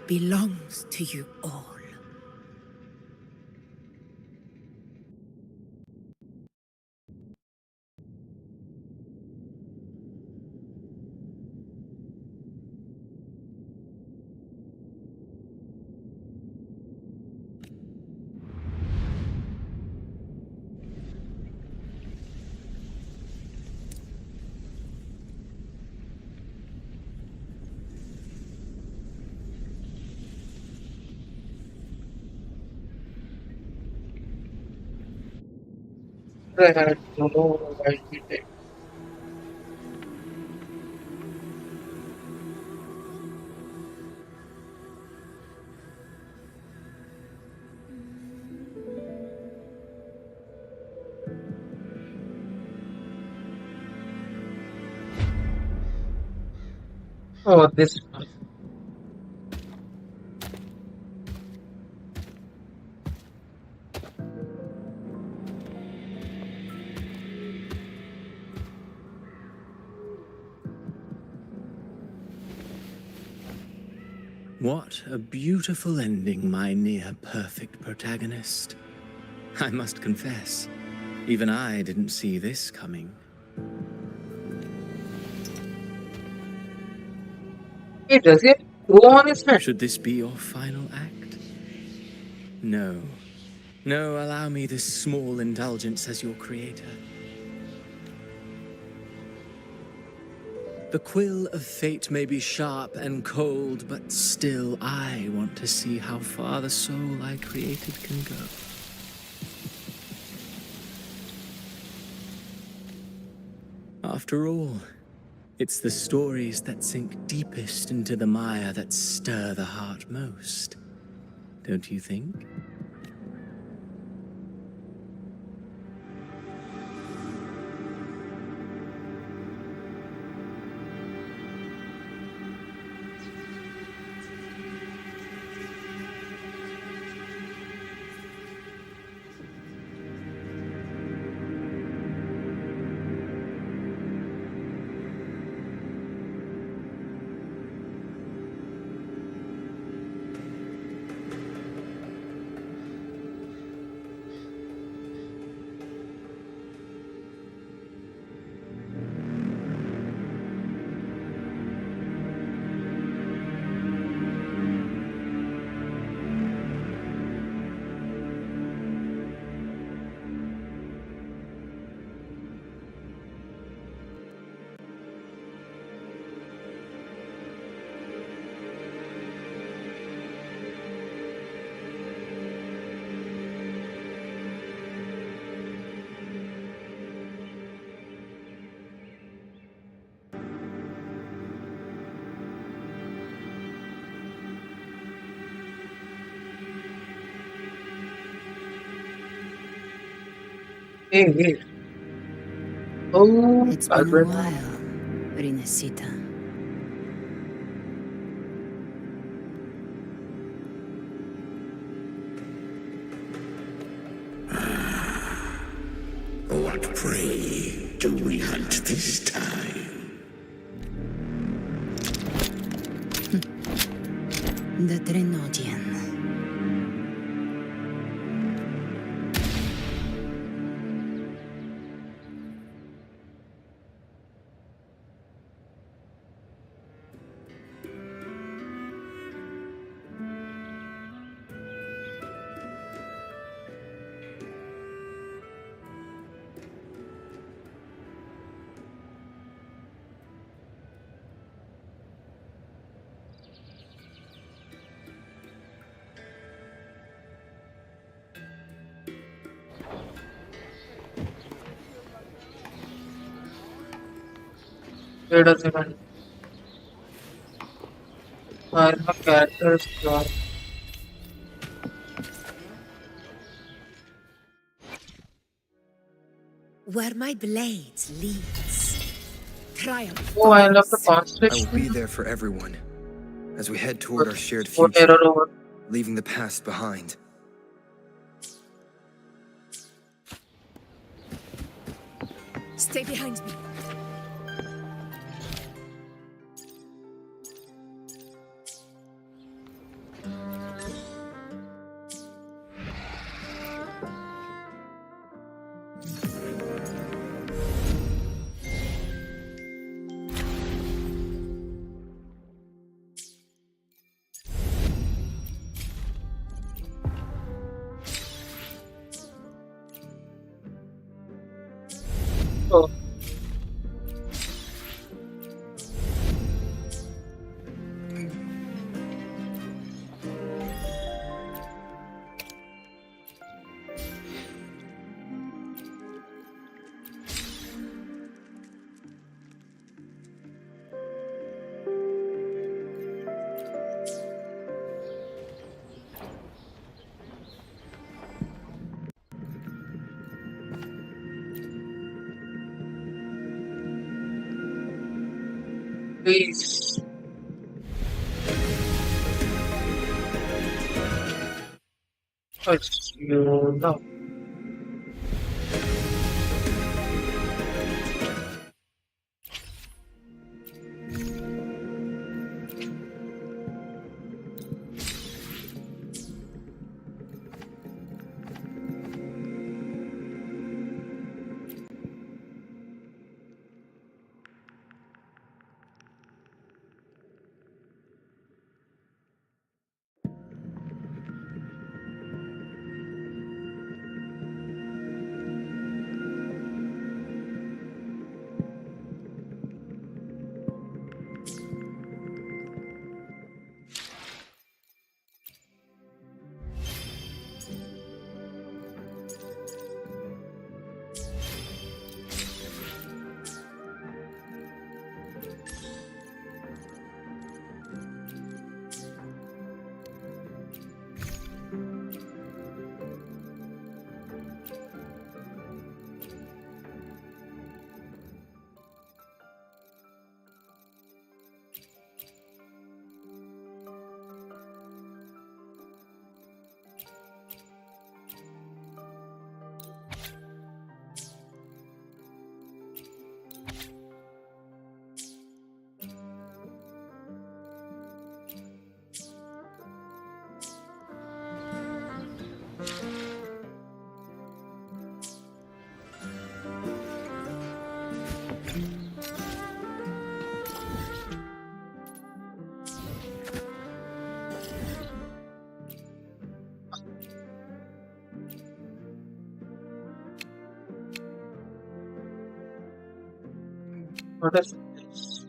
belongs to you all. I had to know why he did. Oh, this one. What a beautiful ending, my near-perfect protagonist. I must confess, even I didn't see this coming. Hey, does he have Kuro on his hand? Should this be your final act? No. No, allow me this small indulgence as your creator. The quill of fate may be sharp and cold, but still I want to see how far the soul I created can go. After all, it's the stories that sink deepest into the mire that stir the heart most. Don't you think? Hey, hey. Oh, It's been a while, Rinesita. What prey do we hunt this time? The Drenodian. where does it end? Why my character is gone? Where my blade leads. Triumph. Oh, I love the I will constellation. be there for everyone as we head toward our shared What future, error over? leaving the past behind. Stay behind me. Oh. Please. You know. What is this?